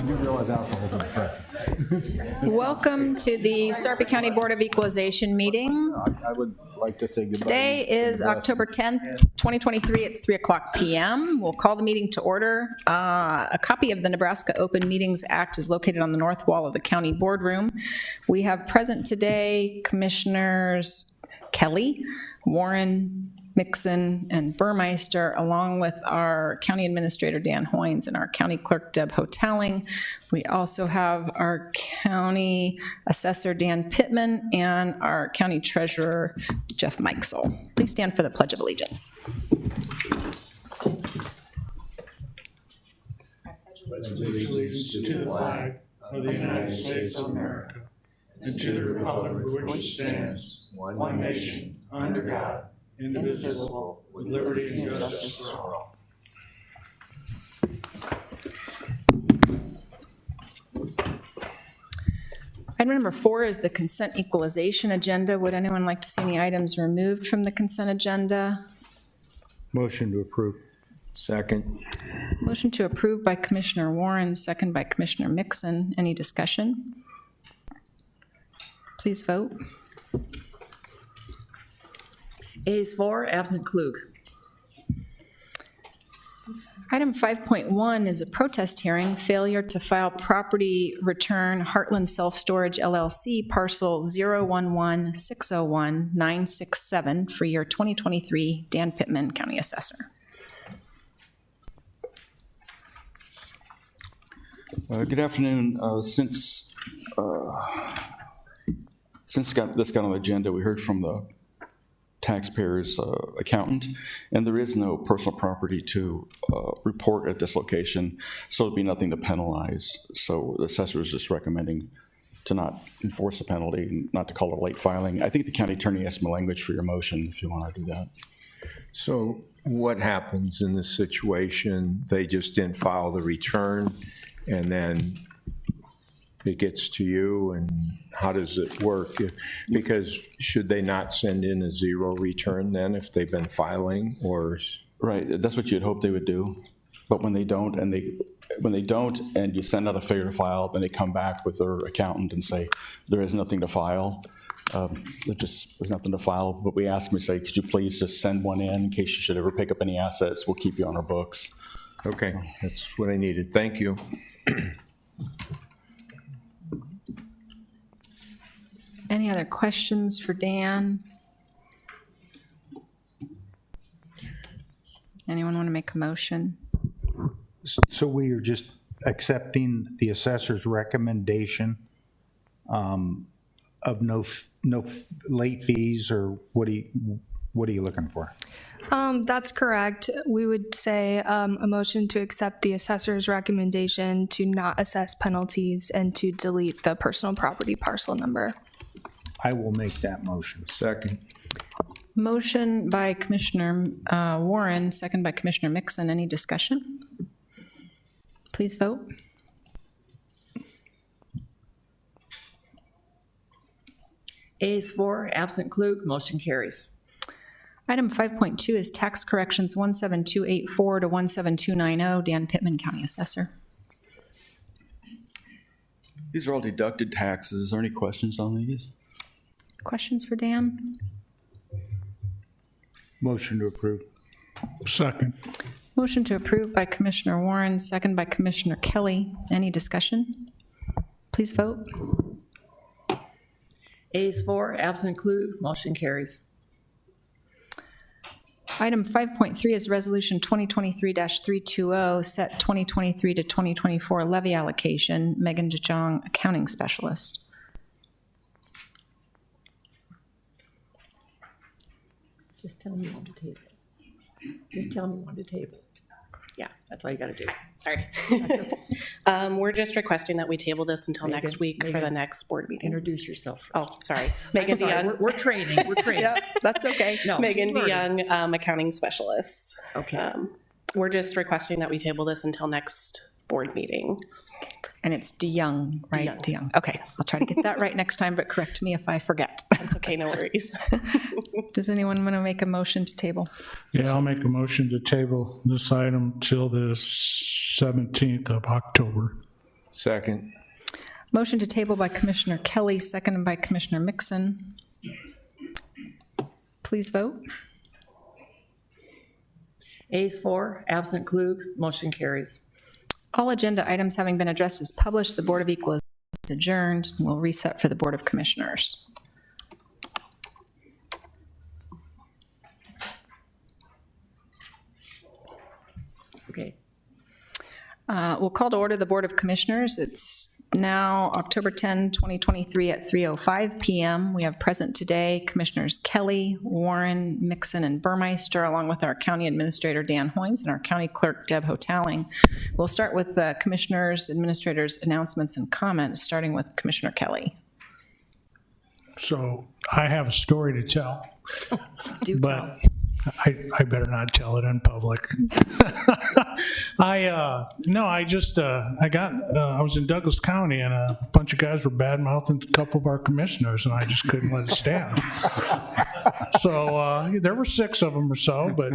do realize alcohol is present. Welcome to the Sarpy County Board of Equalization meeting. I would like to say goodbye. Today is October 10th, 2023. It's 3:00 p.m. We'll call the meeting to order. A copy of the Nebraska Open Meetings Act is located on the north wall of the county boardroom. We have present today Commissioners Kelly, Warren, Mixon, and Burmeister, along with our County Administrator Dan Hoynes and our County Clerk Deb Hotelling. We also have our County Assessor Dan Pittman and our County Treasurer Jeff Mikesell. Please stand for the Pledge of Allegiance. Allegiance to the flag of the United States of America and to the republic for which it stands, one nation, under God, indivisible, with liberty and justice for all. Item number 4 is the consent equalization agenda. Would anyone like to see any items removed from the consent agenda? Motion to approve. Second. Motion to approve by Commissioner Warren, second by Commissioner Mixon. Any discussion? Please vote. Ayes 4, absent Klug. Item 5.1 is a protest hearing, failure to file property return Heartland Self-Storage LLC parcel 011601967 for year 2023, Dan Pittman, County Assessor. Good afternoon. Since this got on the agenda, we heard from the taxpayer's accountant, and there is no personal property to report at this location, so there'll be nothing to penalize. So the assessor is just recommending to not enforce a penalty, and not to call it late filing. I think the county attorney has some language for your motion if you want to do that. So what happens in this situation? They just didn't file the return, and then it gets to you, and how does it work? Because should they not send in a zero return then if they've been filing, or? Right, that's what you'd hope they would do. But when they don't, and you send out a failure to file, then they come back with their accountant and say, there is nothing to file. There's nothing to file. But we ask them, we say, could you please just send one in case you should ever pick up any assets? We'll keep you on our books. Okay, that's what I needed. Thank you. Any other questions for Dan? Anyone want to make a motion? So we are just accepting the assessor's recommendation of no late fees, or what are you looking for? That's correct. We would say a motion to accept the assessor's recommendation to not assess penalties and to delete the personal property parcel number. I will make that motion. Second. Motion by Commissioner Warren, second by Commissioner Mixon. Any discussion? Please vote. Ayes 4, absent Klug, motion carries. Item 5.2 is tax corrections 17284 to 17290, Dan Pittman, County Assessor. These are all deducted taxes. Is there any questions on these? Questions for Dan? Motion to approve. Second. Motion to approve by Commissioner Warren, second by Commissioner Kelly. Any discussion? Please vote. Ayes 4, absent Klug, motion carries. Item 5.3 is Resolution 2023-320, set 2023 to 2024 levy allocation. Megan DeJong, Accounting Specialist. Just tell me when to table it. Just tell me when to table it. Yeah, that's all you gotta do. Sorry. We're just requesting that we table this until next week for the next board meeting. Introduce yourself. Oh, sorry. Megan Sorry, DeYoung. we're training, we're training. Yep, that's okay. No, Megan she's learning. DeYoung, Accounting Specialist. Okay. We're just requesting that we table this until next board meeting. And it's DeYoung, right? DeYoung. Okay, I'll try to get that right next time, but correct me if I forget. That's okay, no worries. Does anyone want to make a motion to table? Yeah, I'll make a motion to table this item till the 17th of October. Second. Motion to table by Commissioner Kelly, seconded by Commissioner Mixon. Please vote. Ayes 4, absent Klug, motion carries. All agenda items having been addressed as published, the Board of Equalization is adjourned. We'll reset for the Board of Commissioners. Okay. We'll call to order the Board of Commissioners. It's now October 10, 2023 at 3:05 PM. We have present today Commissioners Kelly, Warren, Mixon, and Burmeister, along with our County Administrator Dan Hoynes and our County Clerk Deb Hotaling. We'll start with the Commissioners, Administrators' announcements and comments, starting with Commissioner Kelly. So I have a story to tell, Do tell. but I better not tell it in public. I was in Douglas County and a bunch of guys were bad mouthing a couple of our commissioners, and I just couldn't let it stand. So there were 6 of them or so, but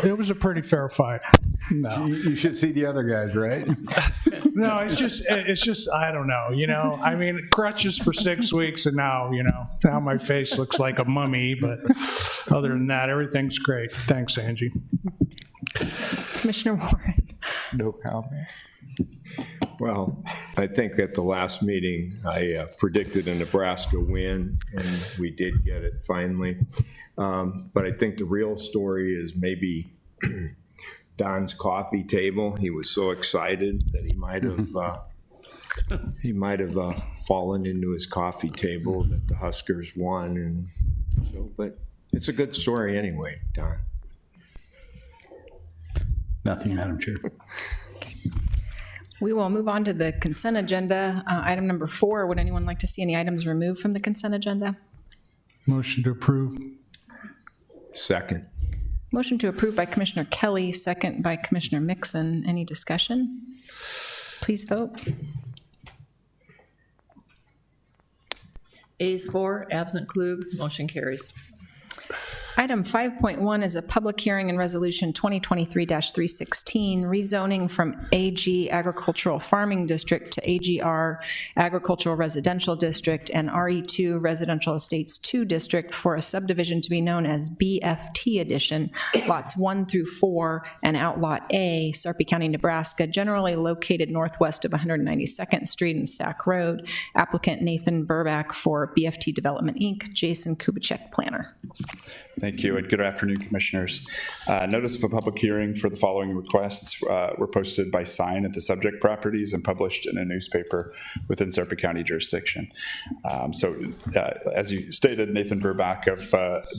it was a pretty fair fight. No, You should see the other guys, right? no, it's just I don't know. I mean, crutches for 6 weeks, and now my face looks like a mummy. But other than that, everything's great. Thanks, Angie. Commissioner Warren. No comment. Well, I think at the last meeting, I predicted a Nebraska win, and we did get it finally. But I think the real story is maybe Don's coffee table. He was so excited that he might have fallen into his coffee table that the Huskers won, and so. But it's a good story anyway, Don. Nothing, Madam Chair. We will move on to the consent agenda. Item number 4, would anyone like to see any items removed from the consent agenda? Motion to approve. Second. Motion to approve by Commissioner Kelly, second by Commissioner Mixon. Any discussion? Please vote. Ayes 4, absent Klug, motion carries. Item 5.1 is a public hearing and resolution 2023-316, rezoning from AG Agricultural Farming District to AGR Agricultural Residential District and RE2 Residential Estates 2 District for a subdivision to be known as BFT Edition, lots 1 through 4 and Outlot A, Sarpy County, Nebraska, generally located northwest of 192nd Street and Sac Road. Applicant Nathan Burback for BFT Development, Inc., Jason Kubicek, planner. Thank you, and good afternoon, Commissioners. Notice of a public hearing for the following requests were posted by sign at the subject properties and published in a newspaper within Sarpy County jurisdiction. As you stated, Nathan Burback of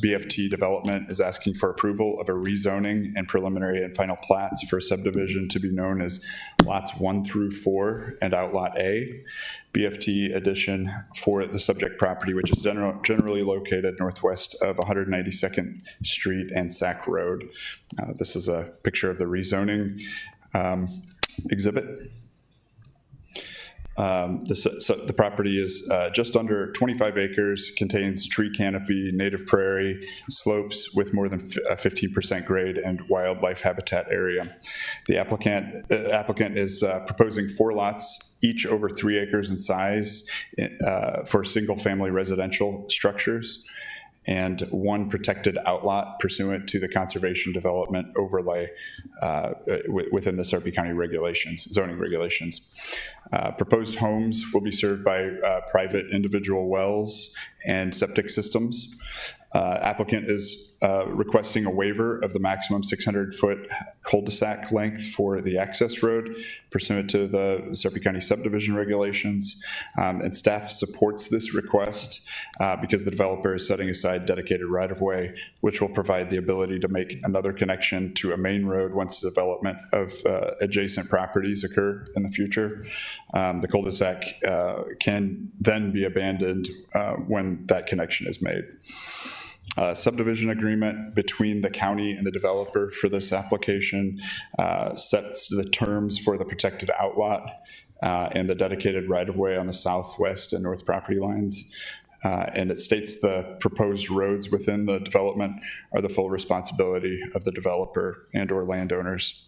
BFT Development is asking for approval of a rezoning and preliminary and final plats for a subdivision to be known as lots 1 through 4 and Outlot A. BFT addition for the subject property, which is generally located northwest of 192nd Street and Sac Road. This is a picture of the rezoning exhibit. The property is just under 25 acres, contains tree canopy, native prairie, slopes with more than 15% grade, and wildlife habitat area. The applicant is proposing 4 lots, each over 3 acres in size, for single-family residential structures, and 1 protected outlot pursuant to the conservation development overlay within the Sarpy County zoning regulations. Proposed homes will be served by private individual wells and septic systems. Applicant is requesting a waiver of the maximum 600-foot cul-de-sac length for the access road pursuant to the Sarpy County subdivision regulations. And staff supports this request because the developer is setting aside dedicated right-of-way, which will provide the ability to make another connection to a main road once the development of adjacent properties occur in the future. The cul-de-sac can then be abandoned when that connection is made. Subdivision agreement between the county and the developer for this application sets the terms for the protected outlot and the dedicated right-of-way on the southwest and north property lines. And it states the proposed roads within the development are the full responsibility of the developer and/or landowners.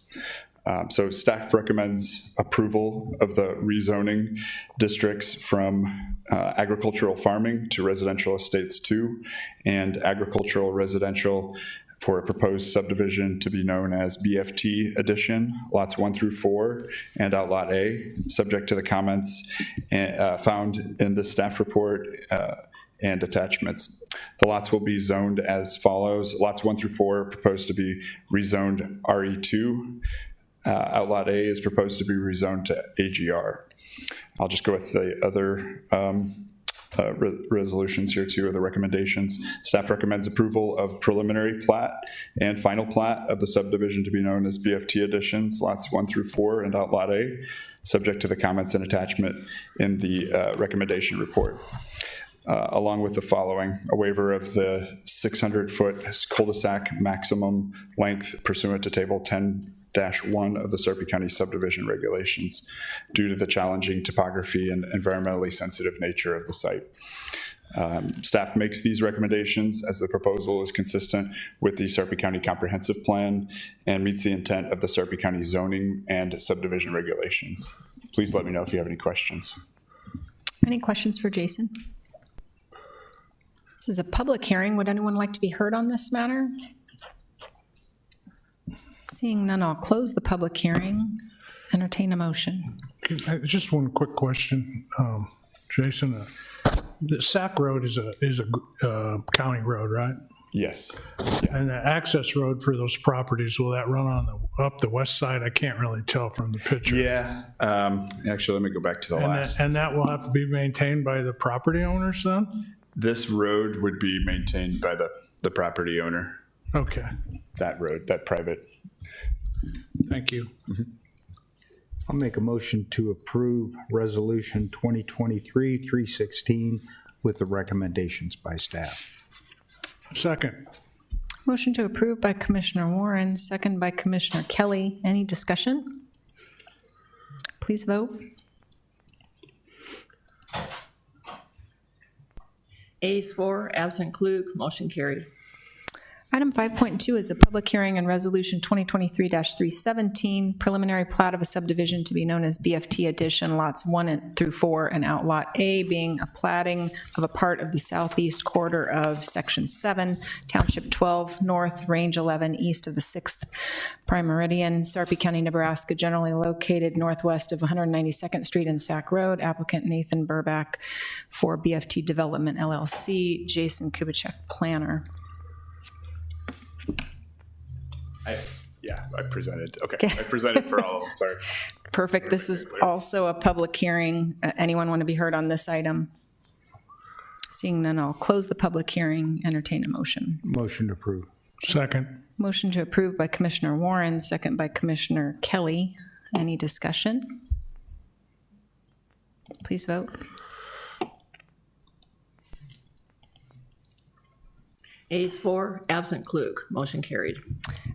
So staff recommends approval of the rezoning districts from agricultural farming to residential estates 2 and agricultural residential for a proposed subdivision to be known as BFT addition, lots 1 through 4, and outlot A, subject to the comments found in the staff report and attachments. The lots will be zoned as follows. Lots 1 through 4 are proposed to be rezoned RE2. Outlot A is proposed to be rezoned to AGR. I'll just go with the other resolutions here too, or the recommendations. Staff recommends approval of preliminary plat and final plat of the subdivision to be known as BFT additions, lots 1 through 4 and outlot A, subject to the comments and attachment in the recommendation report. Along with the following: a waiver of the 600-foot cul-de-sac maximum length pursuant to Table 10-1 of the Sarpy County subdivision regulations due to the challenging topography and environmentally sensitive nature of the site. Staff makes these recommendations as the proposal is consistent with the Sarpy County Comprehensive Plan and meets the intent of the Sarpy County zoning and subdivision regulations. Please let me know if you have any questions. Any questions for Jason? This is a public hearing. Would anyone like to be heard on this matter? Seeing none, I'll close the public hearing. Entertain a motion. Just one quick question, Jason. The Sac Road is a county road, right? Yes. And the access road for those properties, will that run on up the west side? I can't really tell from the picture. Yeah. Actually, let me go back to the last. And that will have to be maintained by the property owners then? This road would be maintained by the property owner. Okay, That road, that private. thank you. I'll make a motion to approve Resolution 2023-316 with the recommendations by staff. Second. Motion to approve by Commissioner Warren, second by Commissioner Kelly. Any discussion? Please vote. Ayes 4, absent Klug, motion carried. Item 5.2 is a public hearing on Resolution 2023-317, preliminary plat of a subdivision to be known as BFT addition, lots 1 through 4, and outlot A being a platting of a part of the southeast quarter of Section 7, Township 12 North, Range 11, east of the 6th Prime Meridian, Sarpy County, Nebraska, generally located northwest of 192nd Street and Sac Road. Applicant Nathan Burback for BFT Development LLC, Jason Kubicek, planner. I presented. Okay. I presented for all of them. Sorry. Perfect. This is also a public hearing. Anyone want to be heard on this item? Seeing none, I'll close the public hearing, entertain a motion. Motion to approve. Second. Motion to approve by Commissioner Warren, second by Commissioner Kelly. Any discussion? Please vote. Ayes 4, absent Klug, motion carried.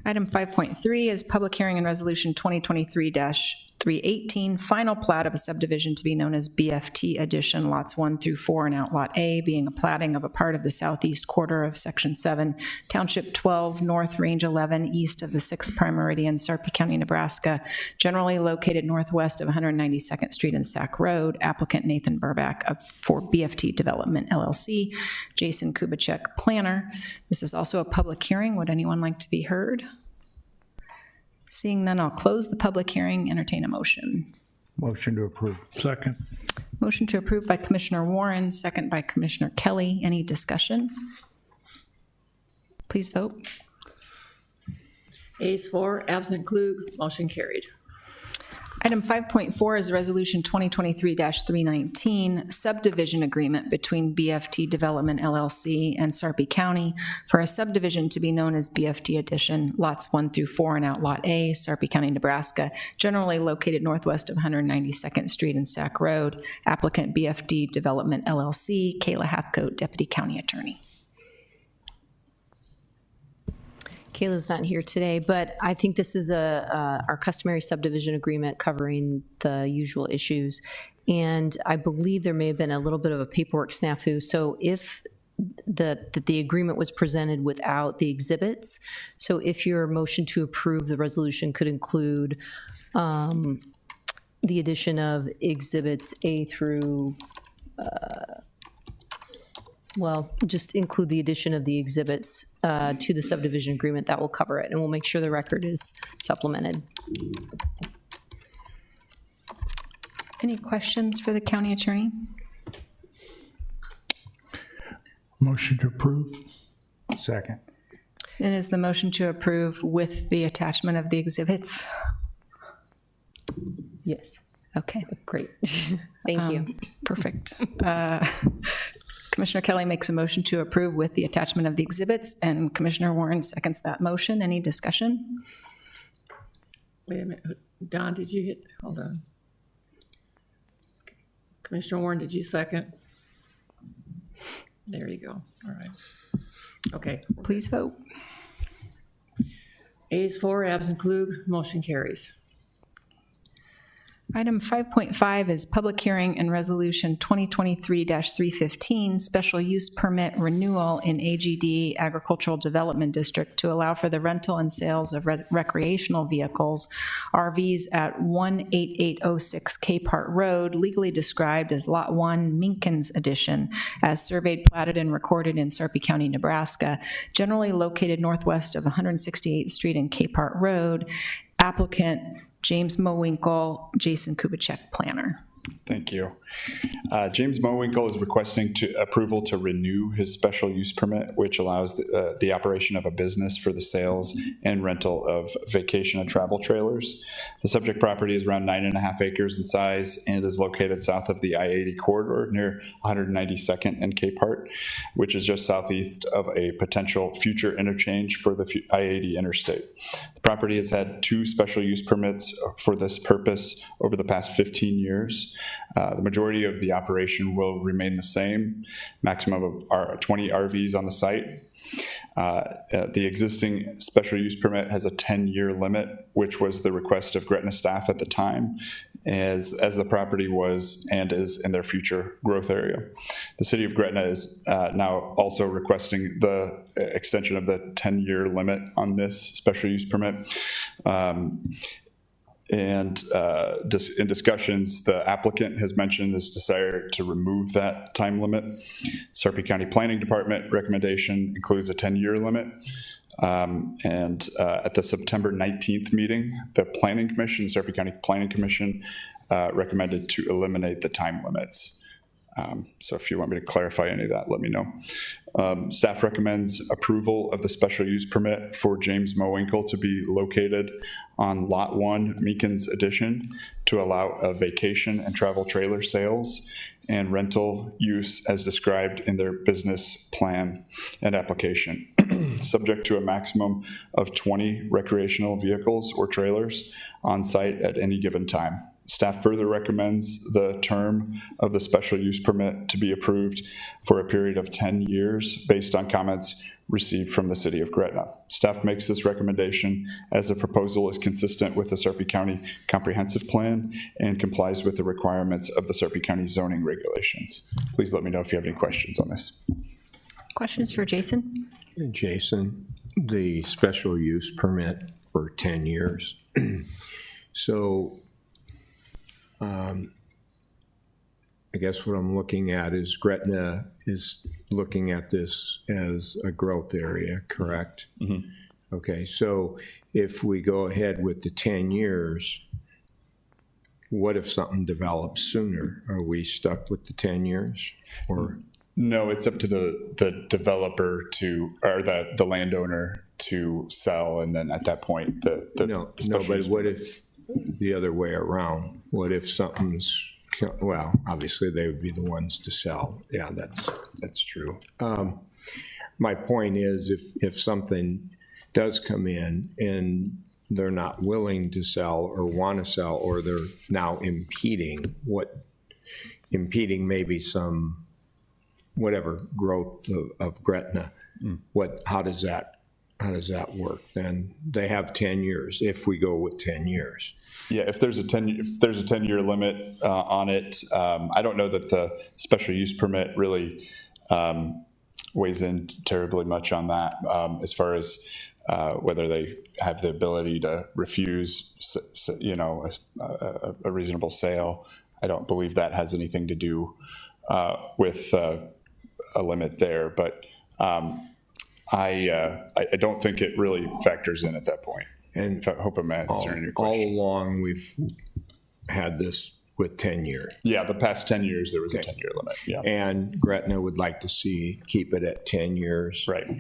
Item 5.3 is public hearing and resolution 2023-318, final plat of a subdivision to be known as BFT addition, lots 1 through 4 and outlot A, being a platting of a part of the southeast quarter of Section 7, Township 12 North, Range 11, east of the 6th Prime Meridian, Sarpy County, Nebraska, generally located northwest of 192nd Street and Sac Road. Applicant Nathan Burback for BFT Development LLC, Jason Kubicek, planner. This is also a public hearing. Would anyone like to be heard? Seeing none, I'll close the public hearing, entertain a motion. Motion to approve. Second. Motion to approve by Commissioner Warren, second by Commissioner Kelly. Any discussion? Please vote. Ayes 4, absent Klug, motion carried. Item 5.4 is Resolution 2023-319, subdivision agreement between BFT Development LLC and Sarpy County for a subdivision to be known as BFT Addition, lots 1 through 4 and outlot A, Sarpy County, Nebraska, generally located northwest of 192nd Street and Sac Road. Applicant BFD Development LLC, Kayla Hathcote, Deputy County Attorney. Kayla's not here today, but I think this is our customary subdivision agreement covering the usual issues. And I believe there may have been a little bit of a paperwork snafu. So if that the agreement was presented without the exhibits. So if your motion to approve the resolution could include the addition of exhibits A through, just include the addition of the exhibits to the subdivision agreement, that will cover it, and we'll make sure the record is supplemented. Any questions for the county attorney? Motion to approve. Second. And is the motion to approve with the attachment of the exhibits? Yes. Okay, Great. Thank you. perfect. Commissioner Kelly makes a motion to approve with the attachment of the exhibits, and Commissioner Warren seconds that motion. Any discussion? Wait a minute. Don, did you hit, hold on. Commissioner Warren, did you second? There you go. All right. Okay. Please vote. Ayes 4, absent Klug, motion carries. Item 5.5 is public hearing and resolution 2023-315, special use permit renewal in AGD Agricultural Development District to allow for the rental and sales of recreational vehicles, RVs at 18806 Capehart Road, legally described as Lot 1, Minkins Edition, as surveyed, platted, and recorded in Sarpy County, Nebraska, generally located northwest of 168th Street and Capehart Road. Applicant James Mowinkle, Jason Kubicek, planner. Thank you. James Mowinkle is requesting approval to renew his special use permit, which allows the operation of a business for the sales and rental of vacation and travel trailers. The subject property is around 9.5 acres in size and is located south of the I-80 corridor near 192nd and Capehart, which is just southeast of a potential future interchange for the I-80 interstate. The property has had 2 special use permits for this purpose over the past 15 years. The majority of the operation will remain the same, maximum of 20 RVs on the site. The existing special use permit has a 10-year limit, which was the request of Gretna staff at the time, as the property was and is in their future growth area. The city of Gretna is now also requesting the extension of the 10-year limit on this special use permit. In discussions, the applicant has mentioned his desire to remove that time limit. Sarpy County Planning Department recommendation includes a 10-year limit. At the September 19th meeting, the Planning Commission, Sarpy County Planning Commission, recommended to eliminate the time limits. So if you want me to clarify any of that, let me know. Staff recommends approval of the special use permit for James Mowinkle to be located on Lot 1, Meekins Edition, to allow a vacation and travel trailer sales and rental use as described in their business plan and application, subject to a maximum of 20 recreational vehicles or trailers on site at any given time. Staff further recommends the term of the special use permit to be approved for a period of 10 years based on comments received from the city of Gretna. Staff makes this recommendation as the proposal is consistent with the Sarpy County Comprehensive Plan and complies with the requirements of the Sarpy County zoning regulations. Please let me know if you have any questions on this. Questions for Jason? Jason, the special use permit for 10 years. So I guess what I'm looking at is Gretna is looking at this as a growth area, correct? Mm-hmm. Okay, so if we go ahead with the 10 years, what if something develops sooner? Are we stuck with the 10 years? Or no, it's up to the developer or the landowner to sell, and then at that point, the but what if the other way around? What if something's, well, obviously they would be the ones to sell. Yeah, that's true. My point is if something does come in and they're not willing to sell or want to sell, or they're now impeding maybe some, whatever, growth of Gretna, how does that work? Then they have 10 years if we go with 10 years. Yeah, if there's a 10-year limit on it, I don't know that the special use permit really weighs in terribly much on that as far as whether they have the ability to refuse, a reasonable sale. I don't believe that has anything to do with a limit there, but I don't think it really factors in at that point. And I hope I'm answering your all question. along, we've had this with 10 years. Yeah, the past 10 years, there was a 10-year limit. Yeah, And Gretna would like to keep it at 10 years. right.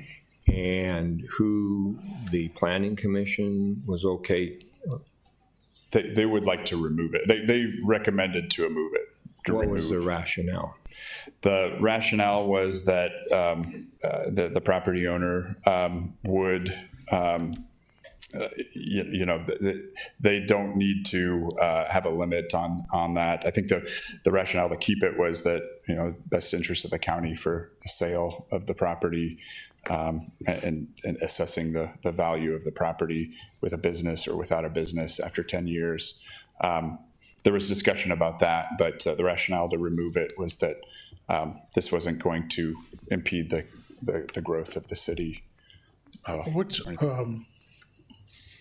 And who the planning commission was okay. They would like to remove it. They recommended to remove it. What was the rationale? The rationale was that the property owner would, they don't need to have a limit on that. I think the rationale to keep it was that, the best interest of the county for the sale of the property and assessing the value of the property with a business or without a business after 10 years. There was discussion about that, but the rationale to remove it was that this wasn't going to impede the growth of the city.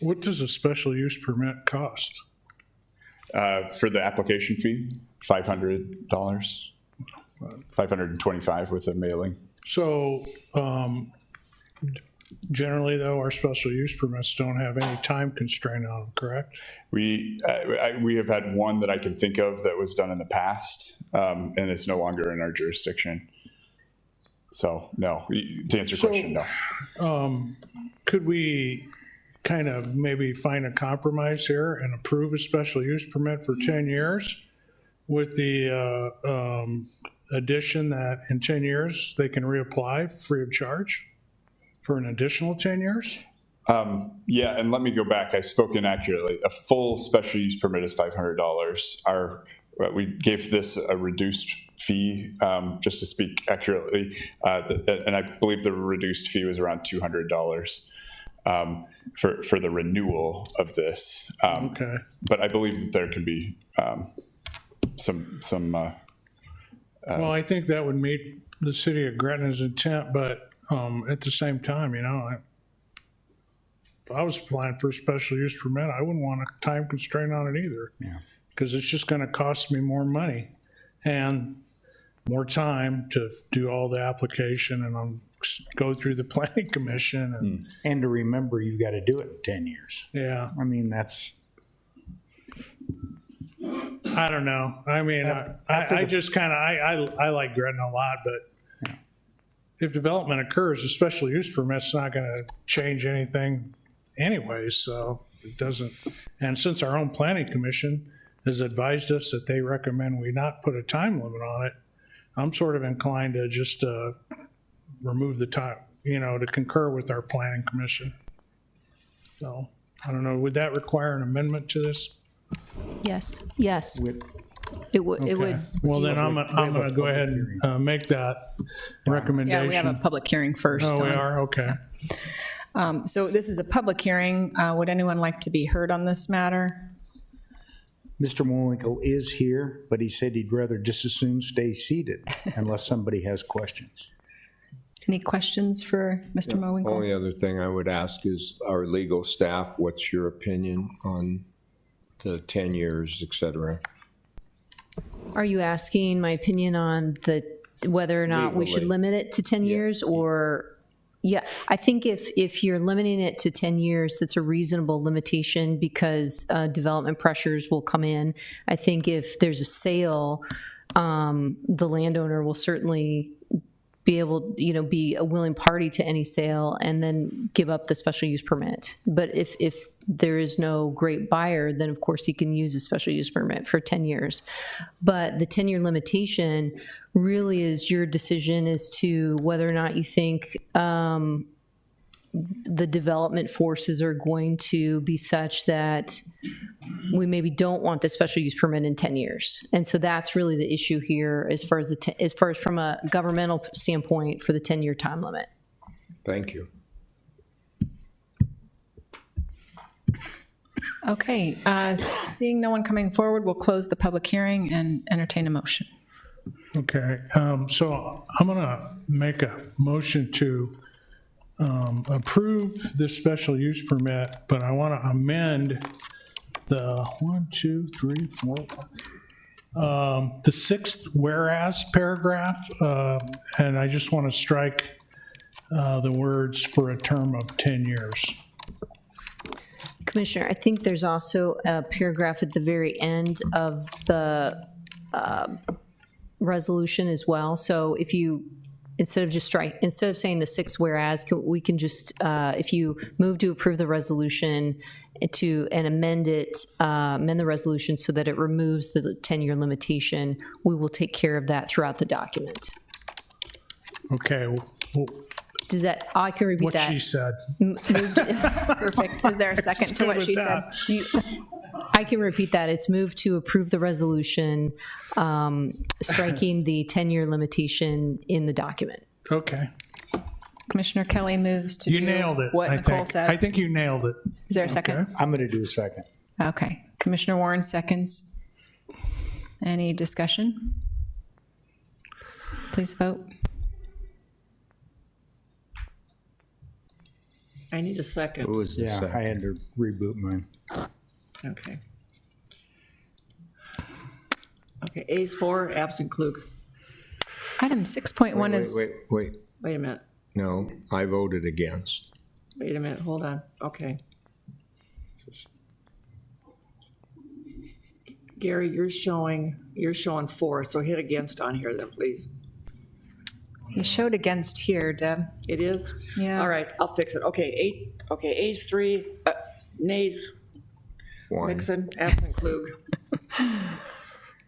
What does a special use permit cost? For the application fee, $500, $525 with a mailing. So generally, though, our special use permits don't have any time constraint on them, correct? We have had one that I can think of that was done in the past, and it's no longer in our jurisdiction. So, no, to answer your question, no. Could we kind of maybe find a compromise here and approve a special use permit for 10 years with the addition that in 10 years they can reapply free of charge for an additional 10 years? Yeah, and let me go back. I spoke inaccurately. A full special use permit is $500. We gave this a reduced fee, just to speak accurately, and I believe the reduced fee was around $200 for the renewal of this. Okay. But I believe that there can be some. Well, I think that would meet the city of Gretna's intent, but at the same time, if I was applying for a special use permit, I wouldn't want a time constraint on it either. Yeah. Because it's just going to cost me more money and more time to do all the application and go through the planning commission. And to remember, you've got to do it in 10 years. Yeah, I mean, that's, I don't know. I mean, I just kind of, I like Gretna a lot, but if development occurs, a special use permit's not going to change anything anyway, so it doesn't. And since our own planning commission has advised us that they recommend we not put a time limit on it, I'm sort of inclined to just remove the time, to concur with our planning commission. So, I don't know, would that require an amendment to this? Yes, yes. It would. Okay. Well, then I'm going to go ahead and make that recommendation. Yeah, we have a public hearing first. Oh, we are? Okay. So this is a public hearing. Would anyone like to be heard on this matter? Mr. Mowinkle is here, but he said he'd rather just as soon stay seated unless somebody has questions. Any questions for Mr. Mowinkle? Only other thing I would ask is our legal staff, what's your opinion on the 10 years, et cetera? Are you asking my opinion on whether or not we should Legally. limit it to 10 years or? Yeah, I think if you're limiting it to 10 years, that's a reasonable limitation because development pressures will come in. I think if there's a sale, the landowner will certainly be able, be a willing party to any sale and then give up the special use permit. But if there is no great buyer, then of course he can use a special use permit for 10 years. But the 10-year limitation really is your decision as to whether or not you think the development forces are going to be such that we maybe don't want the special use permit in 10 years. And so that's really the issue here as far as from a governmental standpoint for the 10-year time limit. Thank you. Okay, seeing no one coming forward, we'll close the public hearing and entertain a motion. Okay, so I'm going to make a motion to approve this special use permit, but I want to amend the the sixth whereas paragraph, and I just want to strike the words "for a term of 10 years." Commissioner, I think there's also a paragraph at the very end of the resolution as well. So if you, instead of saying the sixth whereas, we can just, if you move to approve the resolution and amend the resolution so that it removes the 10-year limitation, we will take care of that throughout the document. Okay, Does that, I can repeat what that. she said. Perfect. Is there a second to what she said? I can repeat that. It's moved to approve the resolution, striking the 10-year limitation in the document. Okay, Commissioner Kelly moves to you do nailed it. what I Nicole think. said. I think you nailed it. Is there a second? I'm going to do a second. Okay. Commissioner Warren seconds. Any discussion? Please vote. I need a second. Who was the Yeah, I second? had to reboot mine. Okay. Okay, A's for, absent Klug. Item 6.1 Wait, is, wait. Wait a minute, No, I voted against. wait a minute, hold on, okay. Gary, you're showing 4, so hit against on here then, please. he showed against here, Deb. It is? Yeah. All right, I'll fix it. Okay, A's 3, nays, One. Nixon, absent Klug.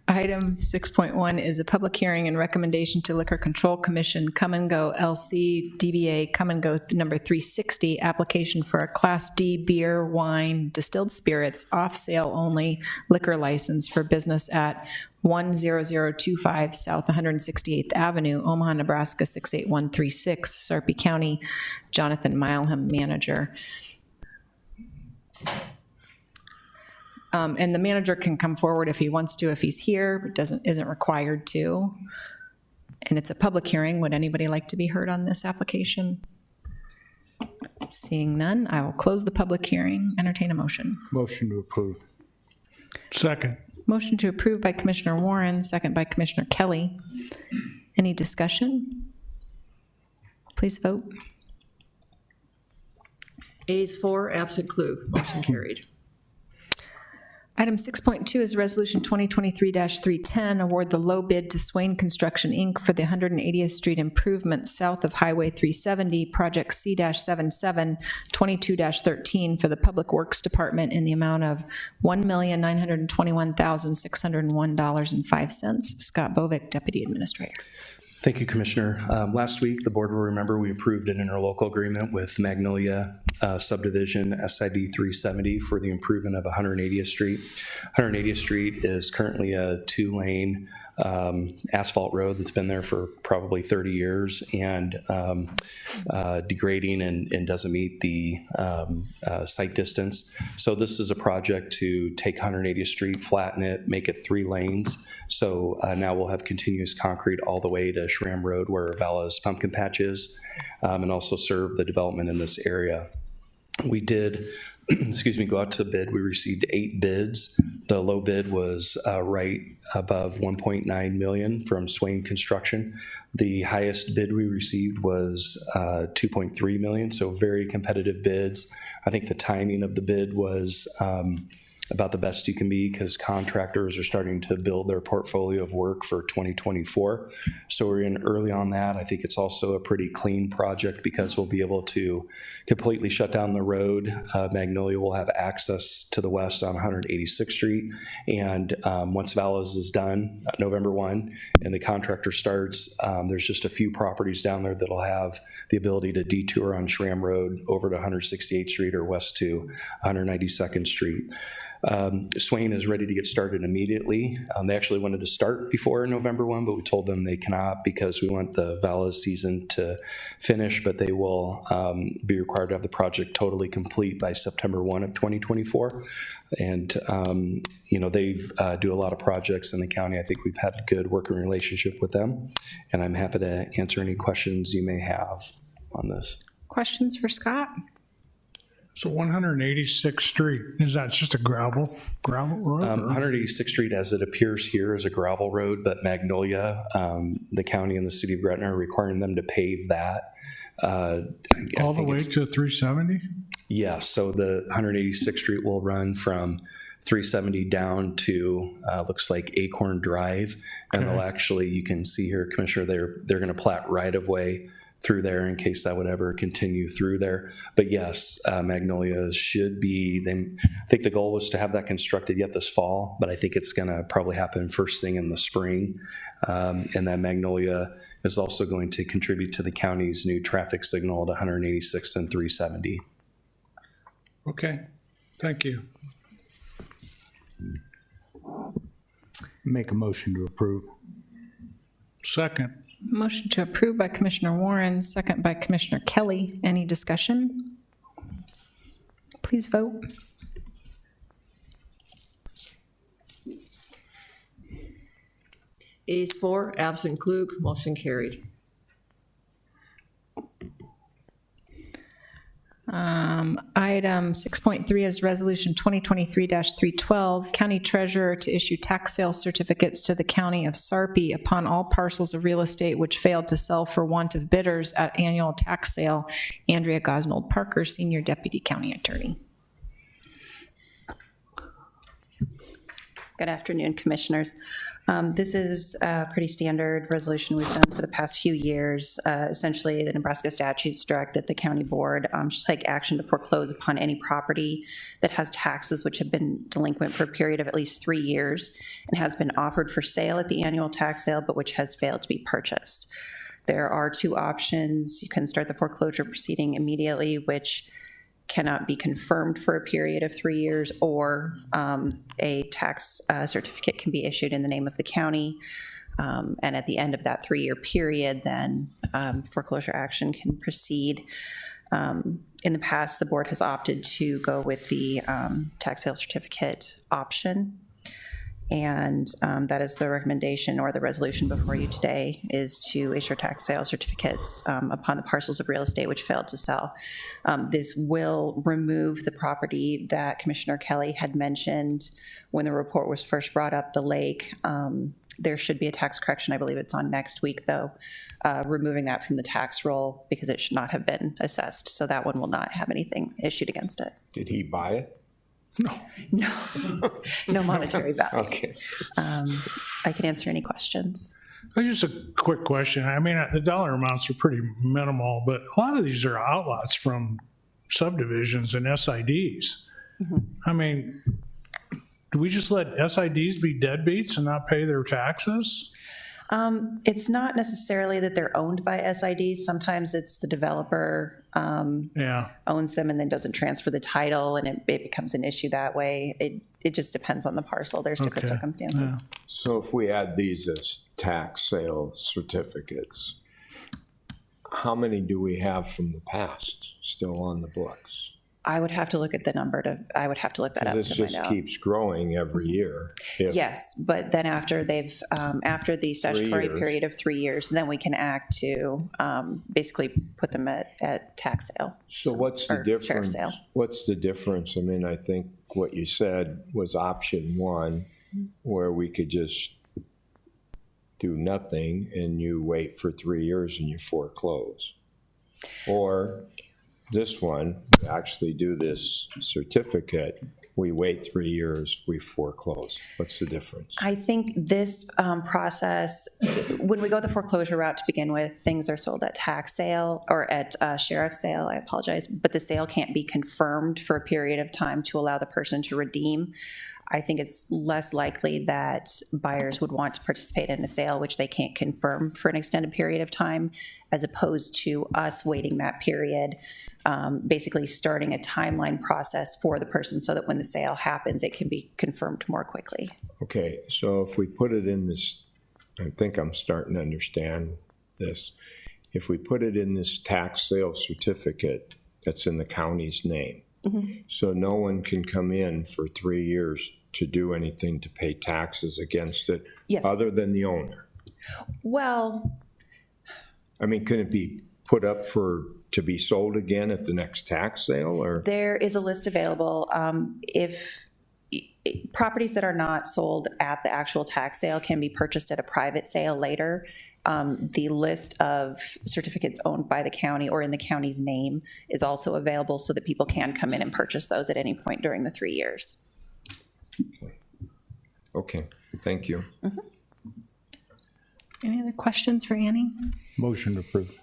Item 6.1 is a public hearing and recommendation to Liquor Control Commission, Come and Go LC DBA Come and Go number 360, application for a Class D beer, wine, distilled spirits, off-sale only liquor license for business at 10025 South 168th Avenue, Omaha, Nebraska 68136, Sarpy County. Jonathan Mileham, manager. And the manager can come forward if he wants to, if he's here, but isn't required to. And it's a public hearing. Would anybody like to be heard on this application? Seeing none, I will close the public hearing. Entertain a motion. Motion to approve. Second. Motion to approve by Commissioner Warren, second by Commissioner Kelly. Any discussion? Please vote. A's 4, absent Klug. Motion carried. Item 6.2 is Resolution 2023-310, award the low bid to Swain Construction, Inc. for the 180th Street improvement south of Highway 370, Project C-77, 22-13 for the Public Works Department in the amount of $1,921,601.05. Scott Bovick, Deputy Administrator. Thank you, Commissioner. Last week, the board will remember we approved an interlocal agreement with Magnolia Subdivision SID 370 for the improvement of 180th Street. 180th Street is currently a 2-lane asphalt road that's been there for probably 30 years and degrading and doesn't meet the site distance. So this is a project to take 180th Street, flatten it, make it 3 lanes. So now we'll have continuous concrete all the way to Schramm Road where Vala's pumpkin patch is, and also serve the development in this area. We did, go out to bid. We received 8 bids. The low bid was right above $1.9 million from Swain Construction. The highest bid we received was $2.3 million, so very competitive bids. I think the timing of the bid was about the best you can be because contractors are starting to build their portfolio of work for 2024. So we're in early on that. I think it's also a pretty clean project because we'll be able to completely shut down the road. Magnolia will have access to the west on 186th Street. And once Vala's is done, November 1, and the contractor starts, there's just a few properties down there that'll have the ability to detour on Schramm Road over to 168th Street or west to 192nd Street. Swain is ready to get started immediately. They actually wanted to start before November 1, but we told them they cannot because we want the Valas season to finish, but they will be required to have the project totally complete by September 1 of 2024. And, they do a lot of projects in the county. I think we've had a good working relationship with them, and I'm happy to answer any questions you may have on this. Questions for Scott? So 186th Street, is that just a gravel road? 186th Street, as it appears here, is a gravel road, but Magnolia, the county and the city of Gretna are requiring them to pave that. All the way to 370? Yes, so the 186th Street will run from 370 down to, looks like Acorn Drive. And they'll actually, you can see here, Commissioner, they're going to plat right-of-way through there in case that would ever continue through there. But yes, Magnolia should be, I think the goal was to have that constructed yet this fall, but I think it's going to probably happen first thing in the spring. And then Magnolia is also going to contribute to the county's new traffic signal at 186th and 370. Okay, thank you. Make a motion to approve. Second. Motion to approve by Commissioner Warren, second by Commissioner Kelly. Any discussion? Please vote. Ayes 4, absent Klug, motion carried. Item 6.3 is Resolution 2023-312, County Treasurer to issue tax sale certificates to the County of Sarpy upon all parcels of real estate which failed to sell for want of bidders at annual tax sale. Andrea Gosnold Parker, Senior Deputy County Attorney. Good afternoon, Commissioners. This is a pretty standard resolution we've done for the past few years. Essentially, the Nebraska statutes direct that the county board should take action to foreclose upon any property that has taxes which have been delinquent for a period of at least 3 years and has been offered for sale at the annual tax sale, but which has failed to be purchased. There are two options. You can start the foreclosure proceeding immediately, which cannot be confirmed for a period of 3 years, or a tax certificate can be issued in the name of the county. And at the end of that 3-year period, then foreclosure action can proceed. In the past, the board has opted to go with the tax sale certificate option. And that is the recommendation, or the resolution before you today, is to issue tax sale certificates upon the parcels of real estate which failed to sell. This will remove the property that Commissioner Kelly had mentioned when the report was first brought up, the lake. There should be a tax correction. I believe it's on next week, though, removing that from the tax roll because it should not have been assessed. So that one will not have anything issued against it. Did he buy it? No monetary value. Okay. I can answer any questions. Just a quick question. I mean, the dollar amounts are pretty minimal, but a lot of these are outlots from subdivisions and SIDs. I mean, do we just let SIDs be deadbeats and not pay their taxes? It's not necessarily that they're owned by SIDs. Sometimes it's the developer owns them and then doesn't transfer the title, and it becomes an issue that way. It just depends on the parcel. There's different circumstances. Yeah. So if we add these as tax sale certificates, how many do we have from the past still on the books? I would have to look at the number I would have to look that up to This find just out. keeps growing every year. Yes, but then after after the statutory 3 years. period of 3 years, then we can act to basically put them at tax sale. So what's the or sheriff's difference? sale. What's the difference? I mean, I think what you said was option one, where we could just do nothing and you wait for 3 years and you foreclose. Or this one, we actually do this certificate, we wait 3 years, we foreclose. What's the difference? I think this process, when we go the foreclosure route to begin with, things are sold at tax sale or at sheriff's sale, I apologize, but the sale can't be confirmed for a period of time to allow the person to redeem. I think it's less likely that buyers would want to participate in a sale which they can't confirm for an extended period of time, as opposed to us waiting that period basically starting a timeline process for the person so that when the sale happens, it can be confirmed more quickly. Okay, so if we put it in this, I think I'm starting to understand this. If we put it in this tax sale certificate that's in the county's name, so no one can come in for 3 years to do anything to pay taxes against it, Yes. other than the owner. Well, I mean, can it be put up to be sold again at the next tax sale, or? there is a list available. If properties that are not sold at the actual tax sale can be purchased at a private sale later. The list of certificates owned by the county or in the county's name is also available so that people can come in and purchase those at any point during the 3 years. Okay, thank you. Any other questions for Annie? Motion to approve.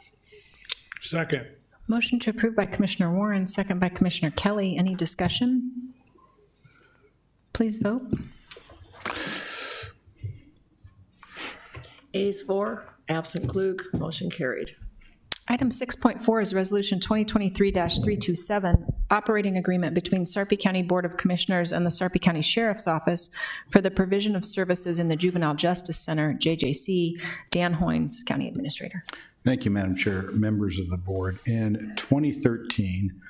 Second. Motion to approve by Commissioner Warren, second by Commissioner Kelly. Any discussion? Please vote. Ayes 4, absent Klug, motion carried. Item 6.4 is Resolution 2023-327, operating agreement between Sarpy County Board of Commissioners and the Sarpy County Sheriff's Office for the provision of services in the Juvenile Justice Center, JJC. Dan Hoynes, County Administrator. Thank you, Madam Chair, members of the board. In 2013,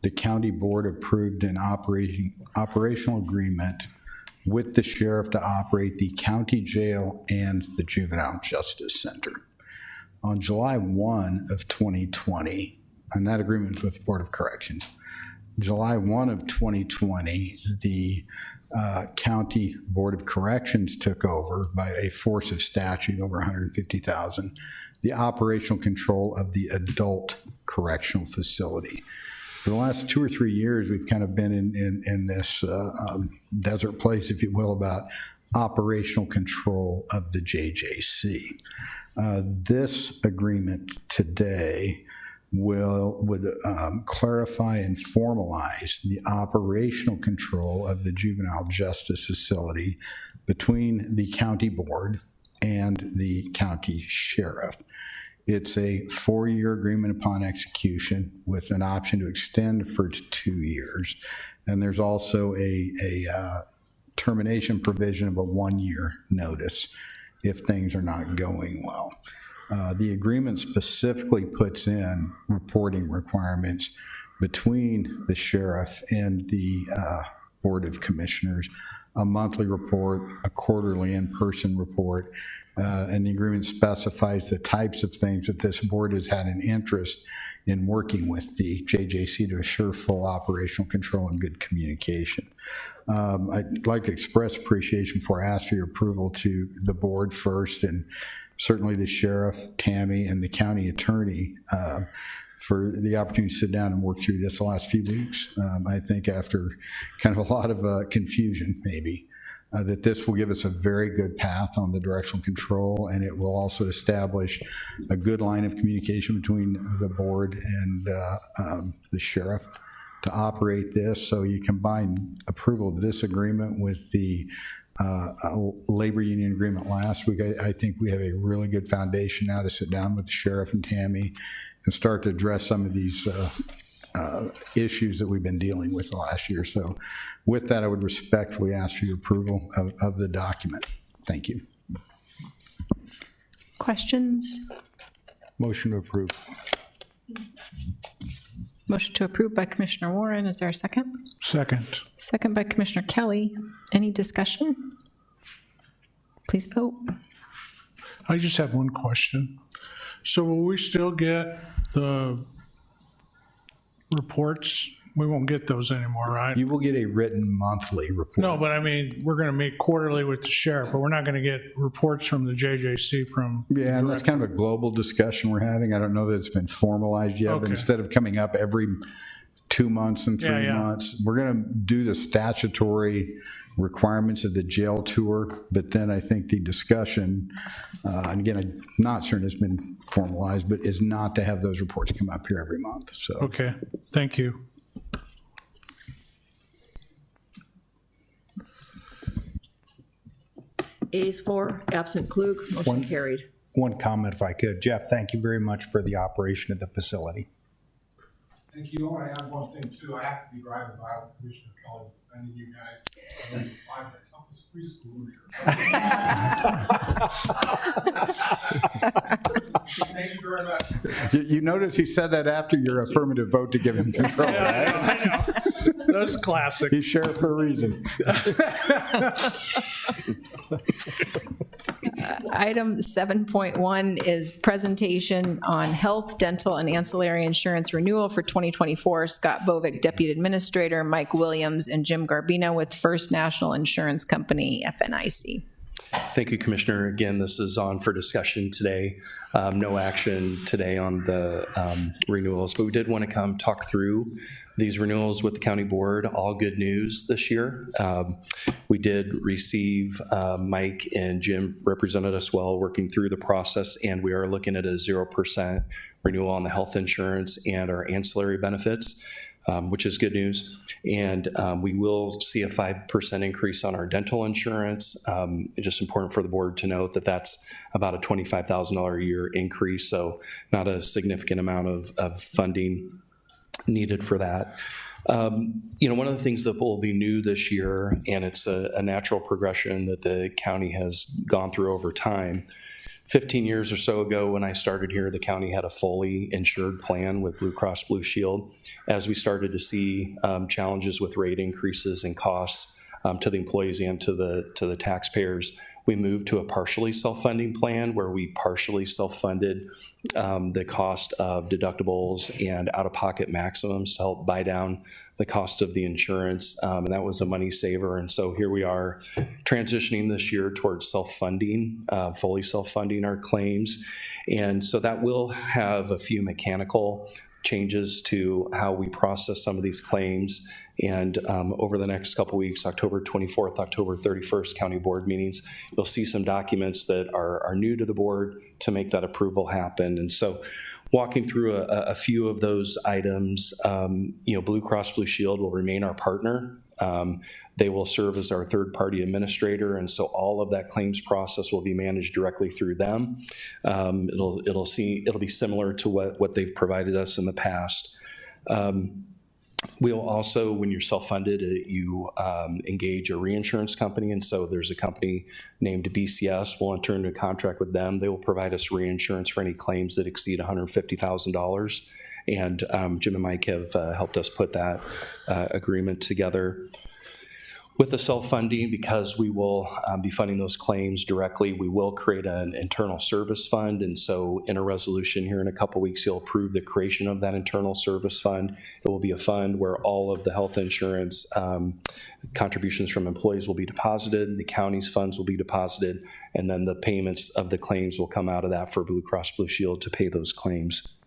the county board approved an operational agreement with the sheriff to operate the county jail and the Juvenile Justice Center. On July 1 of 2020, and that agreement was with the Board of Corrections, July 1 of 2020, the County Board of Corrections took over by a force of statute over 150,000, the operational control of the adult correctional facility. For the last 2 or 3 years, we've kind of been in this desert place, if you will, about operational control of the JJC. This agreement today would clarify and formalize the operational control of the juvenile justice facility between the county board and the county sheriff. It's a 4-year agreement upon execution with an option to extend for 2 years. And there's also a termination provision of a 1-year notice if things are not going well. The agreement specifically puts in reporting requirements between the sheriff and the Board of Commissioners, a monthly report, a quarterly in-person report, and the agreement specifies the types of things that this board has had an interest in working with the JJC to assure full operational control and good communication. I'd like to express appreciation before I ask for your approval to the board first, and certainly the sheriff, Tammy, and the county attorney for the opportunity to sit down and work through this the last few weeks. I think after kind of a lot of confusion, maybe, that this will give us a very good path on the directional control, and it will also establish a good line of communication between the board and the sheriff to operate this. So you combine approval of this agreement with the labor union agreement last week, I think we have a really good foundation now to sit down with the sheriff and Tammy and start to address some of these issues that we've been dealing with the last year. So with that, I would respectfully ask for your approval of the document. Thank you. Questions? Motion to approve. Motion to approve by Commissioner Warren. Is there a second? Second. Second by Commissioner Kelly. Any discussion? Please vote. I just have one question. So will we still get the reports? We won't get those anymore, right? You will get a written monthly report. No, but I mean, we're going to meet quarterly with the sheriff, but we're not going to get reports from the JJC from. Yeah, and that's kind of a global discussion we're having. I don't know that it's been formalized yet, but Okay. instead of coming up every 2 months and 3 Yeah. months, we're going to do the statutory requirements of the jail tour. But then I think the discussion, and again, I'm not certain it's been formalized, but is not to have those reports come up here every month. So Okay, thank you. Ayes 4, absent Klug, motion carried. one comment if I could. Jeff, thank you very much for the operation of the facility. Thank you. I want to add one thing too. I have to be driving by with Commissioner Kelly, defending you guys. And then I'm the toughest preschool here. Thank you very much. You notice he said that after your affirmative vote to give him control, right? I know. That's classic. He's sheriff for a reason. Item 7.1 is presentation on health, dental, and ancillary insurance renewal for 2024. Scott Bovick, Deputy Administrator, Mike Williams, and Jim Garbino with First National Insurance Company, FNIC. Thank you, Commissioner. Again, this is on for discussion today. No action today on the renewals, but we did want to come talk through these renewals with the county board. All good news this year. We did receive, Mike and Jim represented us well working through the process, and we are looking at a 0% renewal on the health insurance and our ancillary benefits. Which is good news. And we will see a 5% increase on our dental insurance. It's just important for the board to note that that's about a $25,000 a year increase, so not a significant amount of funding needed for that. One of the things that will be new this year, and it's a natural progression that the county has gone through over time. 15 years or so ago when I started here, the county had a fully insured plan with Blue Cross Blue Shield. As we started to see challenges with rate increases and costs to the employees and to the taxpayers, we moved to a partially self-funding plan where we partially self-funded the cost of deductibles and out-of-pocket maximums to help buy down the cost of the insurance, and that was a money saver. And so here we are transitioning this year towards self-funding, fully self-funding our claims. And so that will have a few mechanical changes to how we process some of these claims. And over the next couple weeks, October 24th, October 31st, county board meetings, you'll see some documents that are new to the board to make that approval happen. And so walking through a few of those items, Blue Cross Blue Shield will remain our partner. They will serve as our third-party administrator, and so all of that claims process will be managed directly through them. It'll be similar to what they've provided us in the past. We'll also, when you're self-funded, you engage a reinsurance company, and so there's a company named BCS. We'll enter into a contract with them. They will provide us reinsurance for any claims that exceed $150,000, and Jim and Mike have helped us put that agreement together. With the self-funding, because we will be funding those claims directly, we will create an internal service fund. And so in a resolution here in a couple weeks, you'll approve the creation of that internal service fund. It will be a fund where all of the health insurance contributions from employees will be deposited, the county's funds will be deposited, and then the payments of the claims will come out of that for Blue Cross Blue Shield to pay those claims.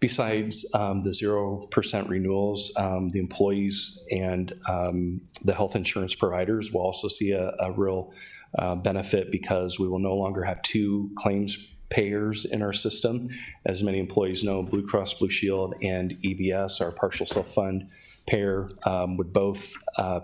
Besides the 0% renewals, the employees and the health insurance providers will also see a real benefit because we will no longer have two claims payers in our system. As many employees know, Blue Cross Blue Shield and EBS, our partial self-fund payer, would both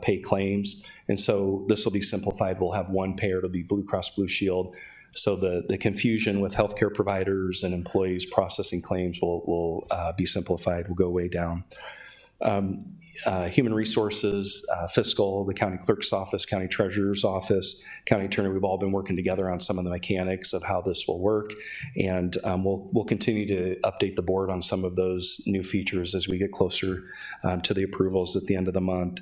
pay claims. And so this will be simplified. We'll have one payer. It'll be Blue Cross Blue Shield. So the confusion with healthcare providers and employees processing claims will be simplified, will go way down. Human resources, fiscal, the county clerk's office, county treasurer's office, county attorney, we've all been working together on some of the mechanics of how this will work. And we'll continue to update the board on some of those new features as we get closer to the approvals at the end of the month.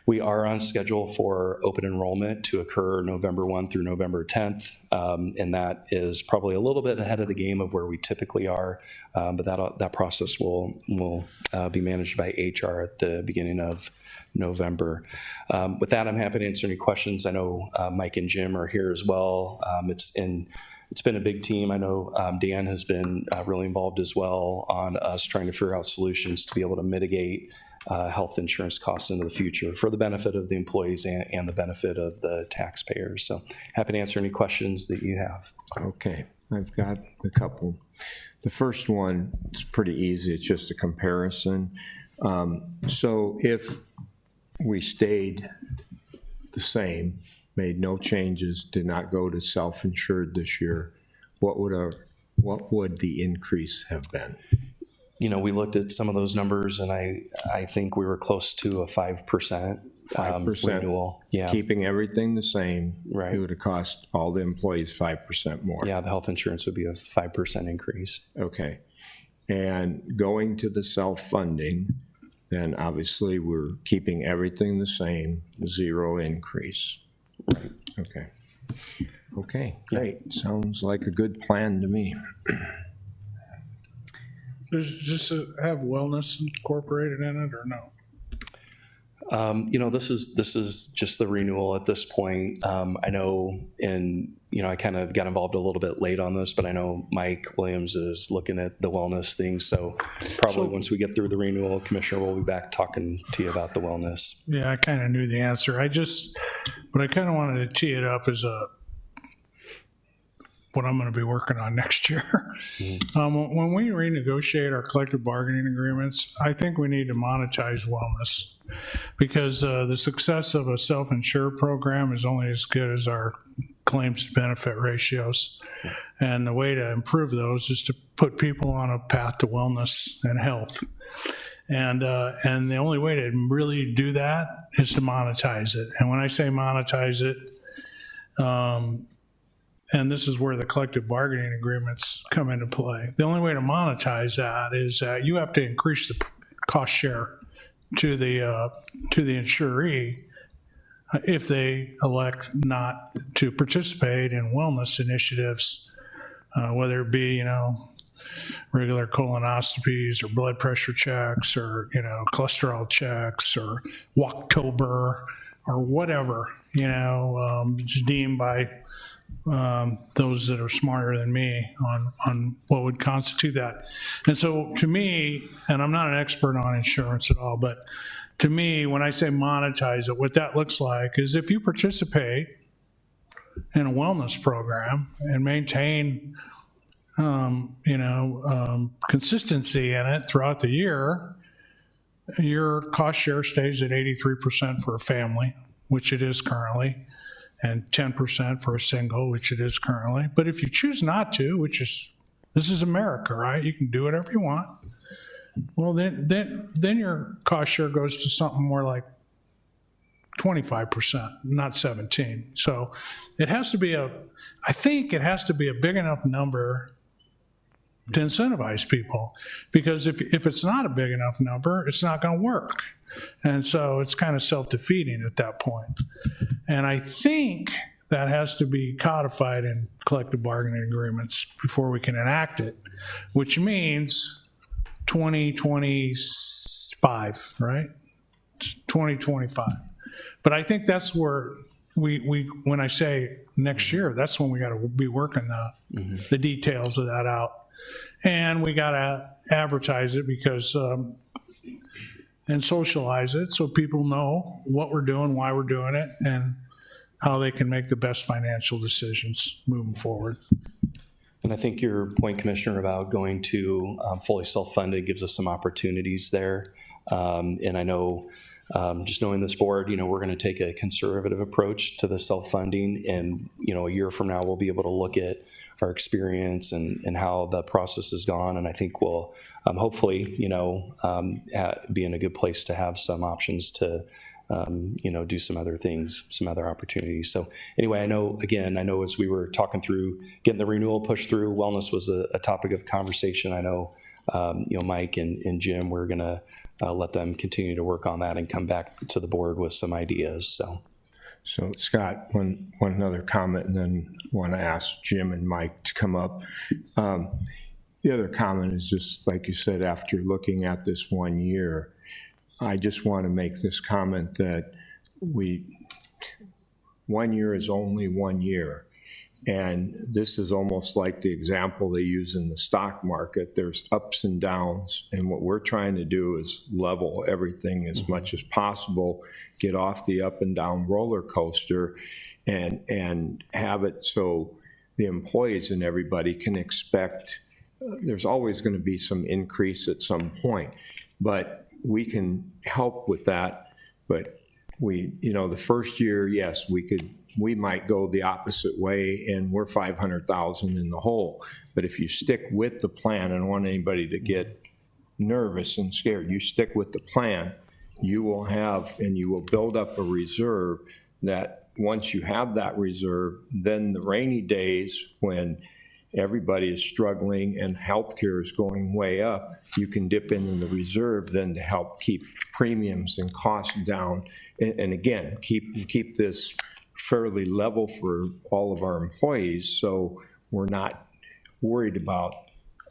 We are on schedule for open enrollment to occur November 1 through November 10th, and that is probably a little bit ahead of the game of where we typically are, but that process will be managed by HR at the beginning of November. With that, I'm happy to answer any questions. I know Mike and Jim are here as well. It's been a big team. I know Dan has been really involved as well on us trying to figure out solutions to be able to mitigate health insurance costs into the future for the benefit of the employees and the benefit of the taxpayers. So happy to answer any questions that you have. Okay, I've got a couple. The first one is pretty easy. It's just a comparison. So if we stayed the same, made no changes, did not go to self-insured this year, what would the increase have been? we looked at some of those numbers, and I think we were close to a 5%. 5%. Renewal. Yeah. Keeping everything the same. Right. It would have cost all the employees 5% more. Yeah, the health insurance would be a 5% increase. Okay. And going to the self-funding, then obviously we're keeping everything the same, 0 increase. Right. Okay. Okay, great. Sounds like a good plan to me. Does this have wellness incorporated in it or no? This is just the renewal at this point. I know, and I kind of got involved a little bit late on this, but I know Mike Williams is looking at the wellness thing. So probably once we get through the renewal, Commissioner, we'll be back talking to you about the wellness. Yeah, I kind of knew the answer. But I kind of wanted to tee it up as what I'm going to be working on next year. When we renegotiate our collective bargaining agreements, I think we need to monetize wellness, because the success of a self-insured program is only as good as our claims to benefit ratios. And the way to improve those is to put people on a path to wellness and health. And the only way to really do that is to monetize it. And when I say monetize it, and this is where the collective bargaining agreements come into play. The only way to monetize that is that you have to increase the cost share to the insuree if they elect not to participate in wellness initiatives, whether it be, regular colonoscopies or blood pressure checks or, cholesterol checks or Walktober or whatever, it's deemed by those that are smarter than me on what would constitute that. And so to me, and I'm not an expert on insurance at all, but to me, when I say monetize it, what that looks like is if you participate in a wellness program and maintain, consistency in it throughout the year, your cost share stays at 83% for a family, which it is currently, and 10% for a single, which it is currently. But if you choose not to, this is America, right? You can do whatever you want. Well, then your cost share goes to something more like 25%, not 17. So it has to be I think it has to be a big enough number to incentivize people, because if it's not a big enough number, it's not going to work. And so it's kind of self-defeating at that point. And I think that has to be codified in collective bargaining agreements before we can enact it, which means 2025, right? 2025. But I think that's where we when I say next year, that's when we got to be working the details of that out. And we got to advertise it because and socialize it so people know what we're doing, why we're doing it, and how they can make the best financial decisions moving forward. And I think your point, Commissioner, about going to fully self-funded gives us some opportunities there. And I know, just knowing this board, we're going to take a conservative approach to the self-funding. And, a year from now, we'll be able to look at our experience and how the process has gone. And I think we'll hopefully, be in a good place to have some options to, do some other things, some other opportunities. So anyway, I know as we were talking through getting the renewal pushed through, wellness was a topic of conversation. I know, Mike and Jim, we're going to let them continue to work on that and come back to the board with some ideas. So Scott, one other comment, and then want to ask Jim and Mike to come up. The other comment is just, like you said, after looking at this 1 year, I just want to make this comment that 1 year is only 1 year. And this is almost like the example they use in the stock market. There's ups and downs, and what we're trying to do is level everything as much as possible, get off the up and down roller coaster, and have it so the employees and everybody can expect there's always going to be some increase at some point, but we can help with that. But the first year, yes, we might go the opposite way, and we're 500,000 in the hole. But if you stick with the plan, I don't want anybody to get nervous and scared. You stick with the plan, you will have, and you will build up a reserve that once you have that reserve, then the rainy days when everybody is struggling and healthcare is going way up, you can dip into the reserve then to help keep premiums and costs down. And again, keep this fairly level for all of our employees, so we're not worried about,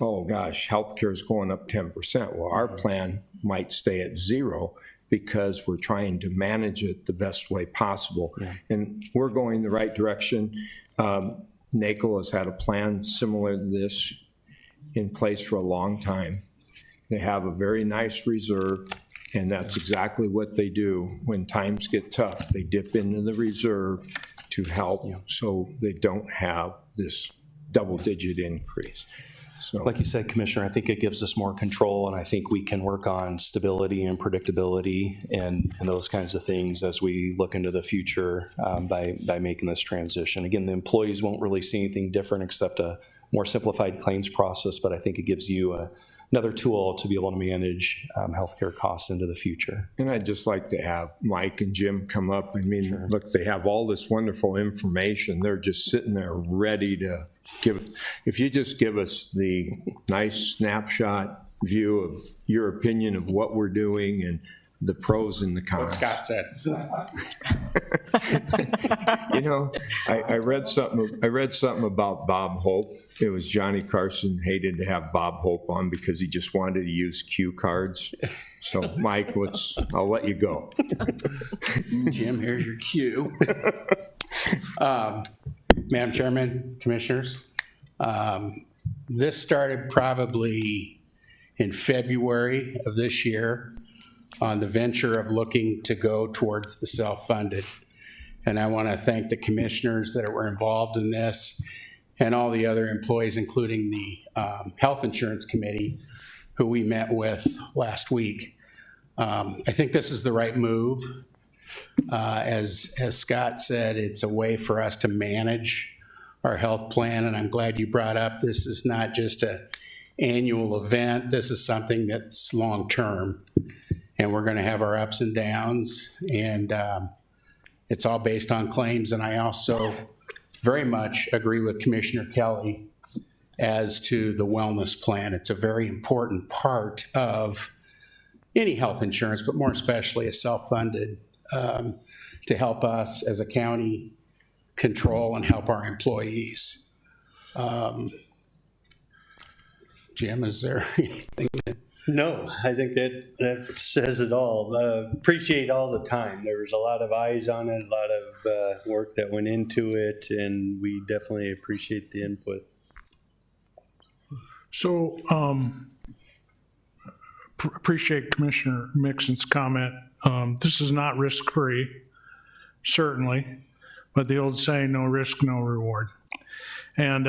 oh gosh, healthcare is going up 10%. Well, our plan might stay at 0 because we're trying to manage it the best way possible. Yeah. And we're going the right direction. NACO has had a plan similar to this in place for a long time. They have a very nice reserve, and that's exactly what they do. When times get tough, they dip into the reserve to help, so they don't have this double-digit increase. So, like you said, Commissioner, I think it gives us more control, and I think we can work on stability and predictability and those kinds of things as we look into the future by making this transition. Again, the employees won't really see anything different except a more simplified claims process, but I think it gives you another tool to be able to manage healthcare costs into the future. And I'd just like to have Mike and Jim come up. I mean, sure. Look, they have all this wonderful information. They're just sitting there ready to give. If you just give us the nice snapshot view of your opinion of what we're doing and the pros and the cons. What Scott said. You know, I read something about Bob Hope. It was Johnny Carson hated to have Bob Hope on because he just wanted to use cue cards. So, Mike, I'll let you go. Jim, here's your cue. Madam Chairman, Commissioners, this started probably in February of this year on the venture of looking to go towards the self-funded. And I want to thank the commissioners that were involved in this and all the other employees, including the Health Insurance Committee, who we met with last week. I think this is the right move. As Scott said, it's a way for us to manage our health plan, and I'm glad you brought up this is not just an annual event. This is something that's long-term, and we're going to have our ups and downs, and it's all based on claims. And I also very much agree with Commissioner Kelly as to the wellness plan. It's a very important part of any health insurance, but more especially a self-funded, to help us as a county control and help our employees. Jim, is there anything? No, I think that says it all. Appreciate all the time. There was a lot of eyes on it, a lot of work that went into it, and we definitely appreciate the input. So, appreciate Commissioner Mixon's comment. This is not risk-free, certainly, but the old saying, no risk, no reward. And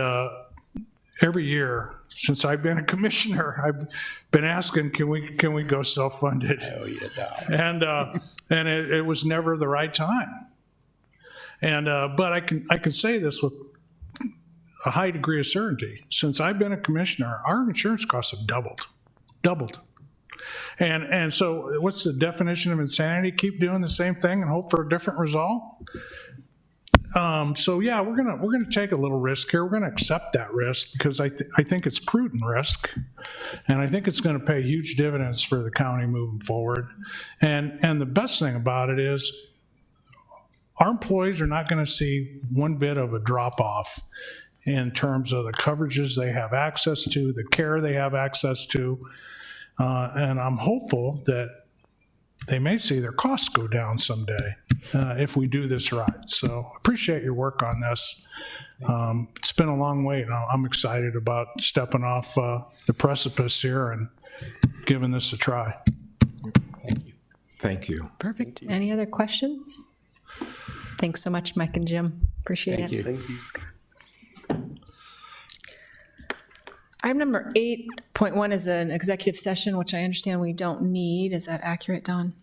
every year since I've been a commissioner, I've been asking, can we go self-funded? Oh, you don't. And it was never the right time. And but I can say this with a high degree of certainty. Since I've been a commissioner, our insurance costs have doubled. And so what's the definition of insanity? Keep doing the same thing and hope for a different result? So yeah, we're gonna take a little risk here. We're gonna accept that risk because I think it's prudent risk, and I think it's going to pay huge dividends for the county moving forward. And the best thing about it is our employees are not going to see one bit of a drop off in terms of the coverages they have access to, the care they have access to, and I'm hopeful that they may see their costs go down someday if we do this right. So appreciate your work on this. It's been a long wait. I'm excited about stepping off the precipice here and giving this a try. Thank you. Thank you. Perfect. Any other questions? Thanks so much, Mike and Jim. Appreciate Thank it. you. Thank you. Item number 8.1 is an executive session, which I understand we don't need. Is that accurate, Don?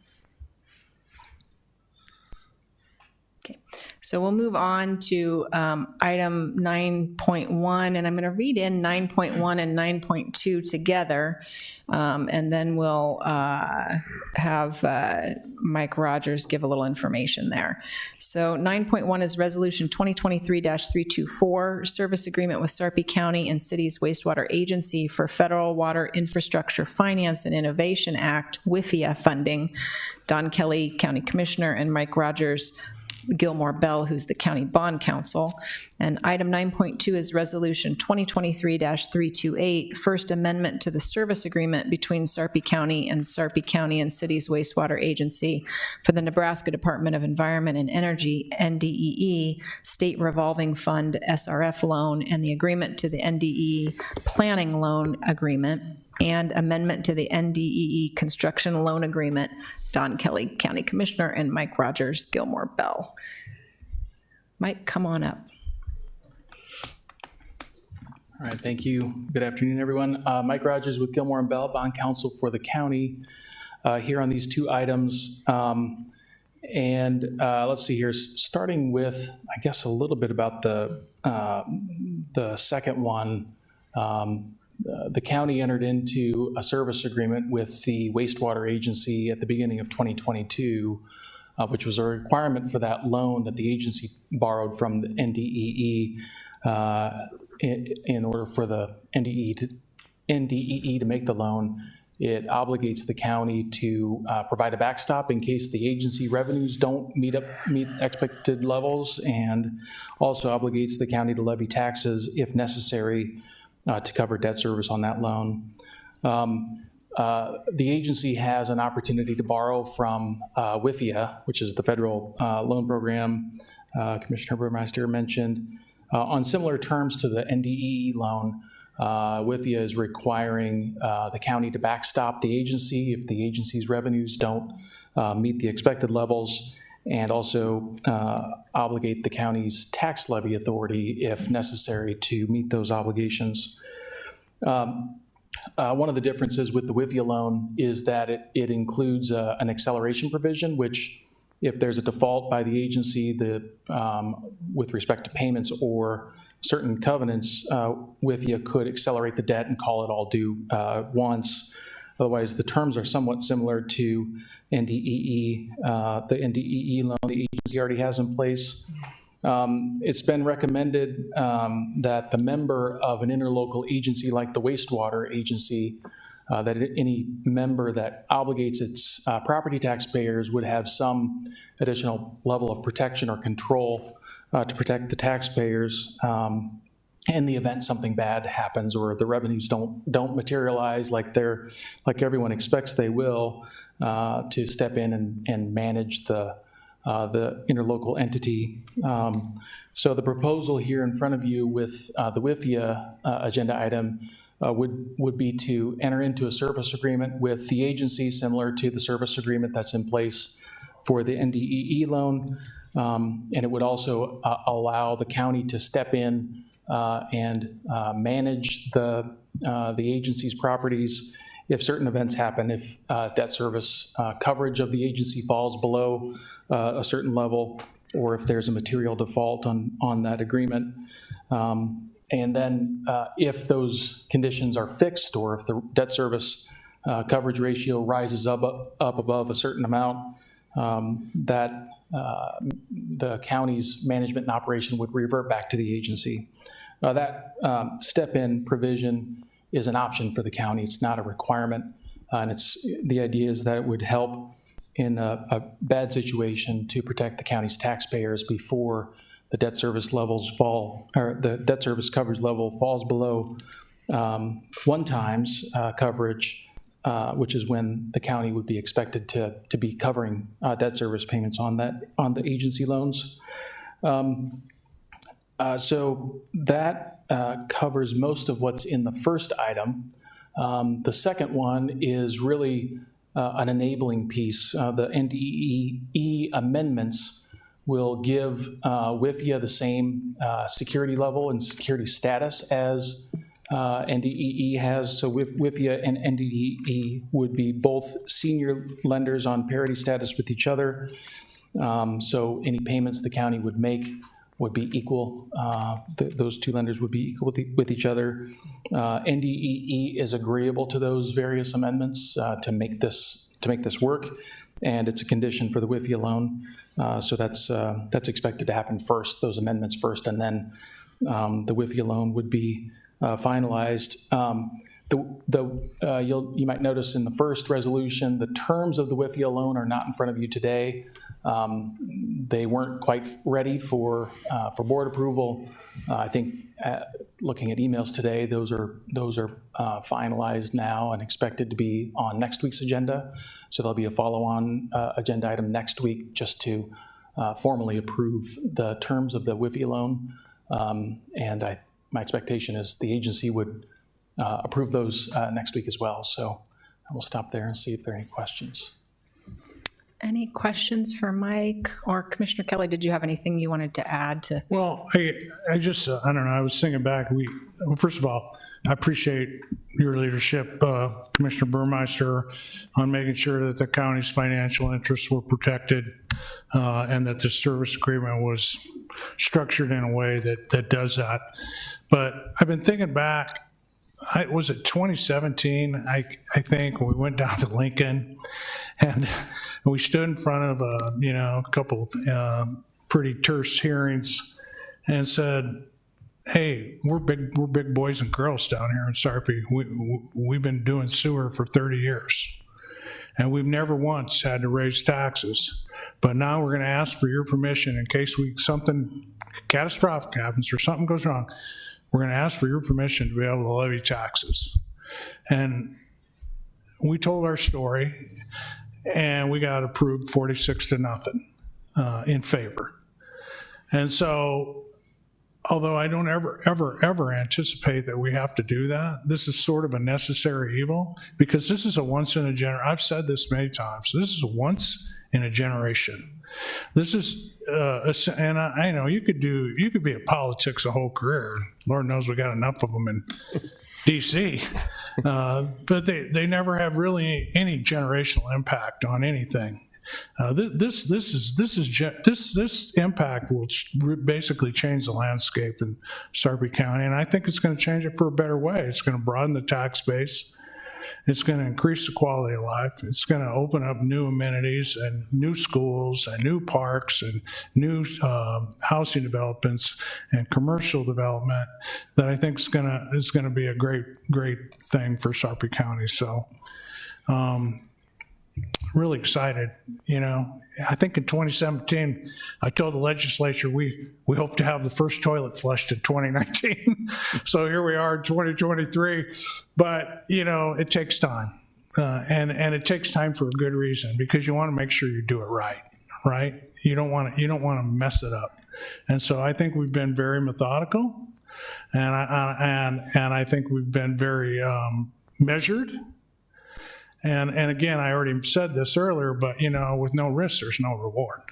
Okay. So we'll move on to item 9.1, and I'm going to read in 9.1 and 9.2 together, and then we'll have Mike Rogers give a little information there. So 9.1 is Resolution 2023-324, Service Agreement with Sarpy County and City's Wastewater Agency for Federal Water Infrastructure Finance and Innovation Act, WIFIA funding. Don Kelly, County Commissioner, and Mike Rogers, Gilmore Bell, who's the County Bond Counsel. And item 9.2 is Resolution 2023-328, First Amendment to the Service Agreement between Sarpy County and City's Wastewater Agency for the Nebraska Department of Environment and Energy, NDEE, State Revolving Fund SRF loan, and the agreement to the NDEE Planning Loan Agreement, and amendment to the NDEE Construction Loan Agreement. Don Kelly, County Commissioner, and Mike Rogers, Gilmore Bell. Mike, come on up. All right, thank you. Good afternoon, everyone. Mike Rogers with Gilmore and Bell, Bond Counsel for the county, here on these two items. Let's see here, starting with, I guess, a little bit about the second one. The county entered into a service agreement with the wastewater agency at the beginning of 2022, which was a requirement for that loan that the agency borrowed from the NDEE in order for the NDEE to make the loan. It obligates the county to provide a backstop in case the agency revenues don't meet expected levels, and also obligates the county to levy taxes if necessary to cover debt service on that loan. The agency has an opportunity to borrow from WIFIA, which is the federal loan program Commissioner Burmeister mentioned, on similar terms to the NDEE loan. WIFIA is requiring the county to backstop the agency if the agency's revenues don't meet the expected levels, and also obligate the county's tax levy authority if necessary to meet those obligations. One of the differences with the WIFIA loan is that it includes an acceleration provision, which if there's a default by the agency with respect to payments or certain covenants, WIFIA could accelerate the debt and call it all due once. Otherwise, the terms are somewhat similar to NDEE, the NDEE loan the agency already has in place. It's been recommended that the member of an interlocal agency like the wastewater agency, that any member that obligates its property taxpayers would have some additional level of protection or control to protect the taxpayers in the event something bad happens or the revenues don't materialize like everyone expects they will, to step in and manage the interlocal entity. So the proposal here in front of you with the WIFIA agenda item would be to enter into a service agreement with the agency similar to the service agreement that's in place for the NDEE loan. And it would also allow the county to step in and manage the agency's properties if certain events happen, if debt service coverage of the agency falls below a certain level, or if there's a material default on that agreement. And then if those conditions are fixed, or if the debt service coverage ratio rises up above a certain amount, that the county's management and operation would revert back to the agency. That step-in provision is an option for the county. It's not a requirement. And the idea is that it would help in a bad situation to protect the county's taxpayers before the debt service levels fall, or the debt service coverage level falls below 1 times coverage, which is when the county would be expected to be covering debt service payments on the agency loans. So that covers most of what's in the first item. The second one is really an enabling piece. The NDEE amendments will give WIFIA the same security level and security status as NDEE has. So WIFIA and NDEE would be both senior lenders on parity status with each other. So any payments the county would make would be equal. Those two lenders would be equal with each other. NDEE is agreeable to those various amendments to make this work, and it's a condition for the WIFIA loan. So that's expected to happen first, those amendments first, and then the WIFIA loan would be finalized. You might notice in the first resolution, the terms of the WIFIA loan are not in front of you today. They weren't quite ready for board approval. I think looking at emails today, those are finalized now and expected to be on next week's agenda. So there'll be a follow-on agenda item next week just to formally approve the terms of the WIFIA loan. And my expectation is the agency would approve those next week as well. So we'll stop there and see if there are any questions. Any questions for Mike or Commissioner Kelly? Did you have anything you wanted to add to? Well, I just, I don't know, I was thinking back, first of all, I appreciate your leadership, Commissioner Burmeister, on making sure that the county's financial interests were protected and that the service agreement was structured in a way that does that. But I've been thinking back, was it 2017, I think, when we went down to Lincoln and we stood in front of a couple pretty terse hearings and said, hey, we're big boys and girls down here in Sarpy. We've been doing sewer for 30 years and we've never once had to raise taxes. But now we're going to ask for your permission in case something catastrophic happens or something goes wrong. We're going to ask for your permission to be able to levy taxes. And we told our story, and we got approved 46-0 in favor. And so, although I don't ever anticipate that we have to do that, this is sort of a necessary evil, because this is a once in a generation. I've said this many times. This is a once in a generation. This is, and I know you could be in politics a whole career. Lord knows we got enough of them in DC, but they never have really any generational impact on anything. This impact will basically change the landscape in Sarpy County, and I think it's going to change it for a better way. It's going to broaden the tax base. It's going to increase the quality of life. It's going to open up new amenities and new schools and new parks and new housing developments and commercial development that I think is going to be a great thing for Sarpy County. So really excited. I think in 2017, I told the legislature we hope to have the first toilet flushed in 2019. So here we are in 2023, but it takes time, and it takes time for a good reason, because you want to make sure you do it right? You don't want to mess it up, and so I think we've been very methodical, and I think we've been very measured. And again, I already said this earlier, but with no risk, there's no reward.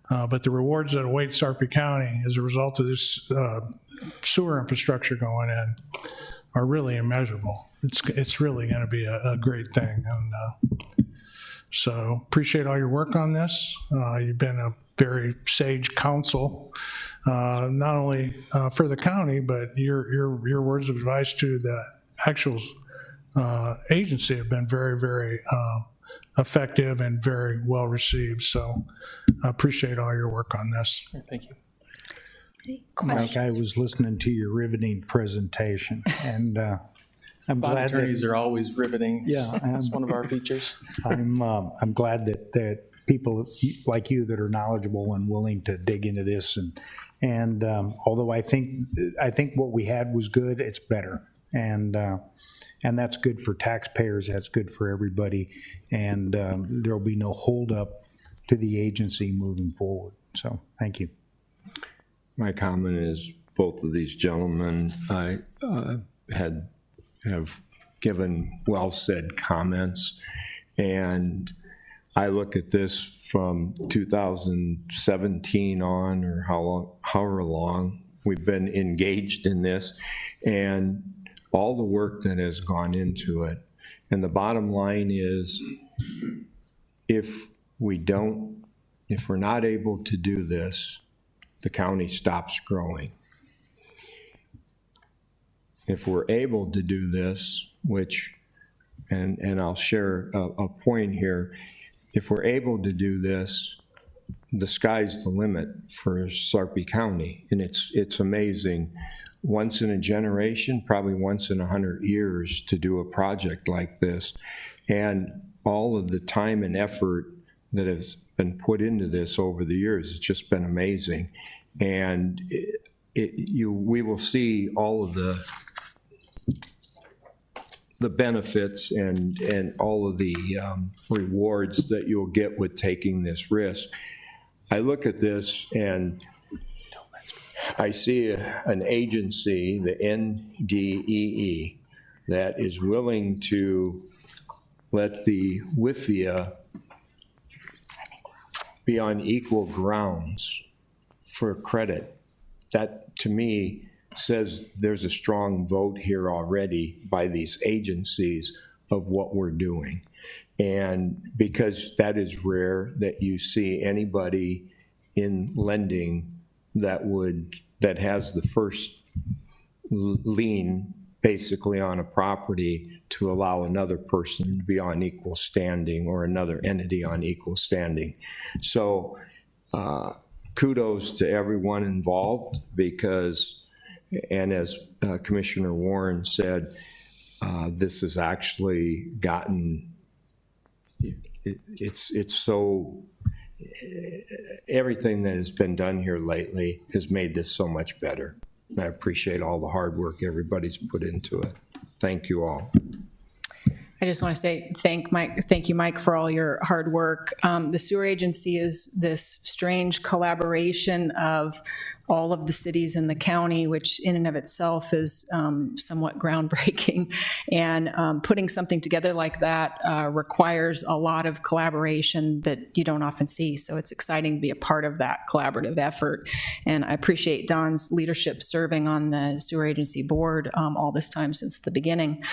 But the rewards that await Sarpy County as a result of this sewer infrastructure going in are really immeasurable. It's really going to be a great thing. And so appreciate all your work on this. You've been a very sage counsel, not only for the county, but your words of advice to the actual agency have been very, very effective and very well received. So I appreciate all your work on this. Thank you. Mike, I was listening to your riveting presentation, and I'm Bond glad attorneys are always riveting. Yeah, That's one of our features. I'm glad that people like you that are knowledgeable and willing to dig into this, and although I think what we had was good, it's better, and that's good for taxpayers. That's good for everybody, and there'll be no holdup to the agency moving forward. So, thank you. My comment is both of these gentlemen have given well-said comments, and I look at this from 2017 on, or however long we've been engaged in this, and all the work that has gone into it. And the bottom line is, if we don't If we're not able to do this, the county stops growing. If we're able to do this, which, and I'll share a point here, if we're able to do this, the sky's the limit for Sarpy County, and it's amazing. Once in a generation, probably once in 100 years, to do a project like this, and all of the time and effort that has been put into this over the years, it's just been amazing. And we will see all of the benefits and all of the rewards that you'll get with taking this risk. I look at this and I see an agency, the NDEE, that is willing to let the WIFIA be on equal grounds for credit. That, to me, says there's a strong vote here already by these agencies of what we're doing. And because that is rare that you see anybody in lending that has the first lien basically on a property to allow another person to be on equal standing or another entity on equal standing. So kudos to everyone involved, because, and as Commissioner Warren said, this has actually gotten, it's so, everything that has been done here lately has made this so much better. And I appreciate all the hard work everybody's put into it. Thank you all. I just want to say thank you, Mike, for all your hard work. The sewer agency is this strange collaboration of all of the cities in the county, which in and of itself is somewhat groundbreaking. And putting something together like that requires a lot of collaboration that you don't often see. So it's exciting to be a part of that collaborative effort. And I appreciate Don's leadership serving on the sewer agency board all this time since the beginning.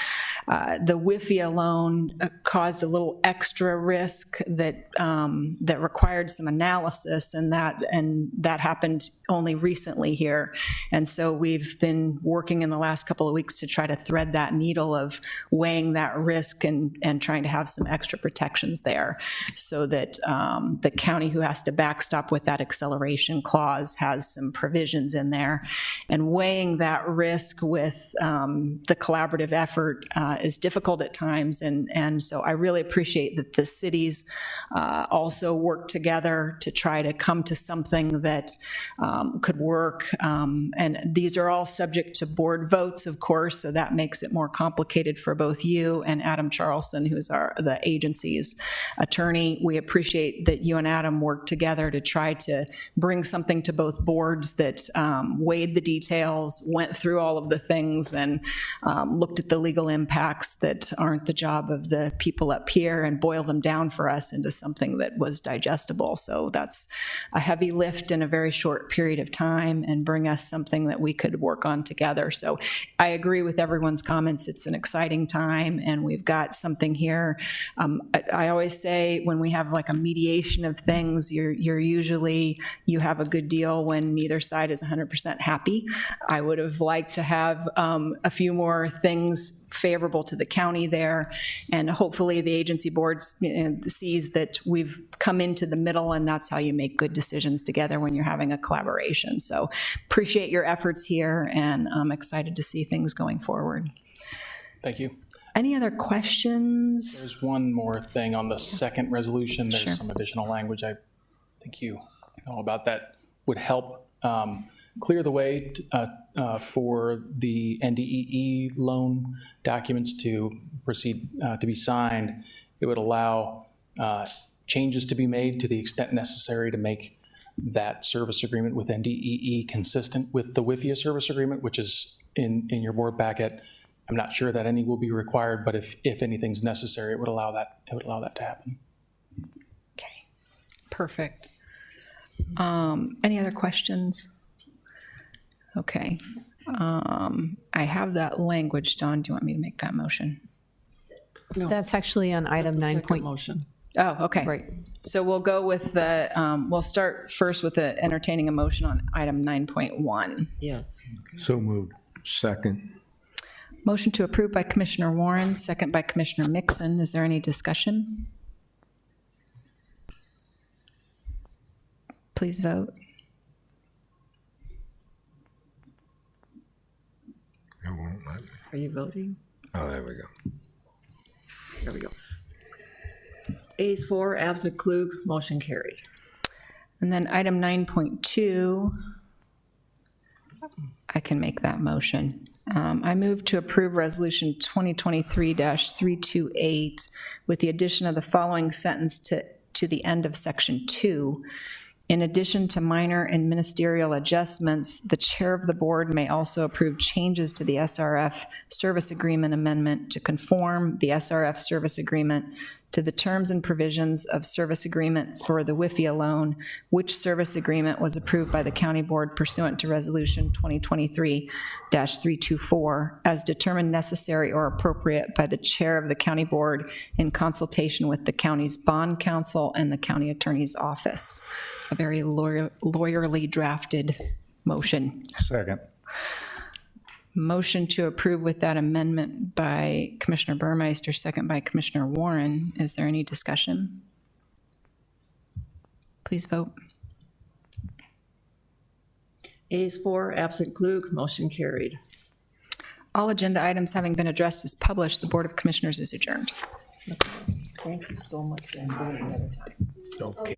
The WIFIA loan caused a little extra risk that that required some analysis, and that happened only recently here. And so we've been working in the last couple of weeks to try to thread that needle of weighing that risk and trying to have some extra protections there, so that the county, who has to backstop with that acceleration clause, has some provisions in there. And weighing that risk with the collaborative effort is difficult at times, and so I really appreciate that the cities also work together to try to come to something that could work. And these are all subject to board votes, of course, so that makes it more complicated for both you and Adam Charlson, who's the agency's attorney. We appreciate that you and Adam worked together to try to bring something to both boards that weighed the details, went through all of the things, and looked at the legal impacts that aren't the job of the people up here, and boil them down for us into something that was digestible. So that's a heavy lift in a very short period of time, and bring us something that we could work on together. So I agree with everyone's comments. It's an exciting time, and we've got something here. I always say when we have like a mediation of things, you're usually, you have a good deal when neither side is 100% happy. I would have liked to have a few more things favorable to the county there, and hopefully the agency board sees that we've come into the middle, and that's how you make good decisions together when you're having a collaboration. So appreciate your efforts here, and I'm excited to see things going forward. Thank you. Any other questions? There's one more thing on the second resolution. There's Sure. some additional language I think you know about that would help clear the way for the NDEE loan documents to proceed to be signed. It would allow changes to be made to the extent necessary to make that service agreement with NDEE consistent with the WIFIA service agreement, which is in your board packet. I'm not sure that any will be required, but if anything's necessary, it would allow that. It would allow that to happen. Okay, perfect. Any other questions? Okay. I have that language. Don, do you want me to make that motion? That's actually on item 9. Second motion. Oh, okay. Right. So we'll go with the, we'll start first with the entertaining a motion on item 9.1. Yes. So moved. Second. Motion to approve by Commissioner Warren, second by Commissioner Mixon. Is there any discussion? Please vote. It won't let me. Are you voting? Oh, there we go. There we go. Ayes 4, absent Klug, motion carried. And then item 9.2, I can make that motion. I move to approve Resolution 2023-328 with the addition of the following sentence to the end of Section 2. In addition to minor and ministerial adjustments, the chair of the board may also approve changes to the SRF service agreement amendment to conform the SRF service agreement to the terms and provisions of service agreement for the WIFIA loan, which service agreement was approved by the county board pursuant to Resolution 2023-324, as determined necessary or appropriate by the chair of the county board in consultation with the county's bond counsel and the county attorney's office. A very lawyerly drafted motion. Second. Motion to approve with that amendment by Commissioner Burmeister, second by Commissioner Warren. Is there any discussion? Please vote. Ayes 4, absent Klug, motion carried. All agenda items having been addressed as published, the Board of Commissioners is adjourned. Thank you so much for doing it another time. Okay.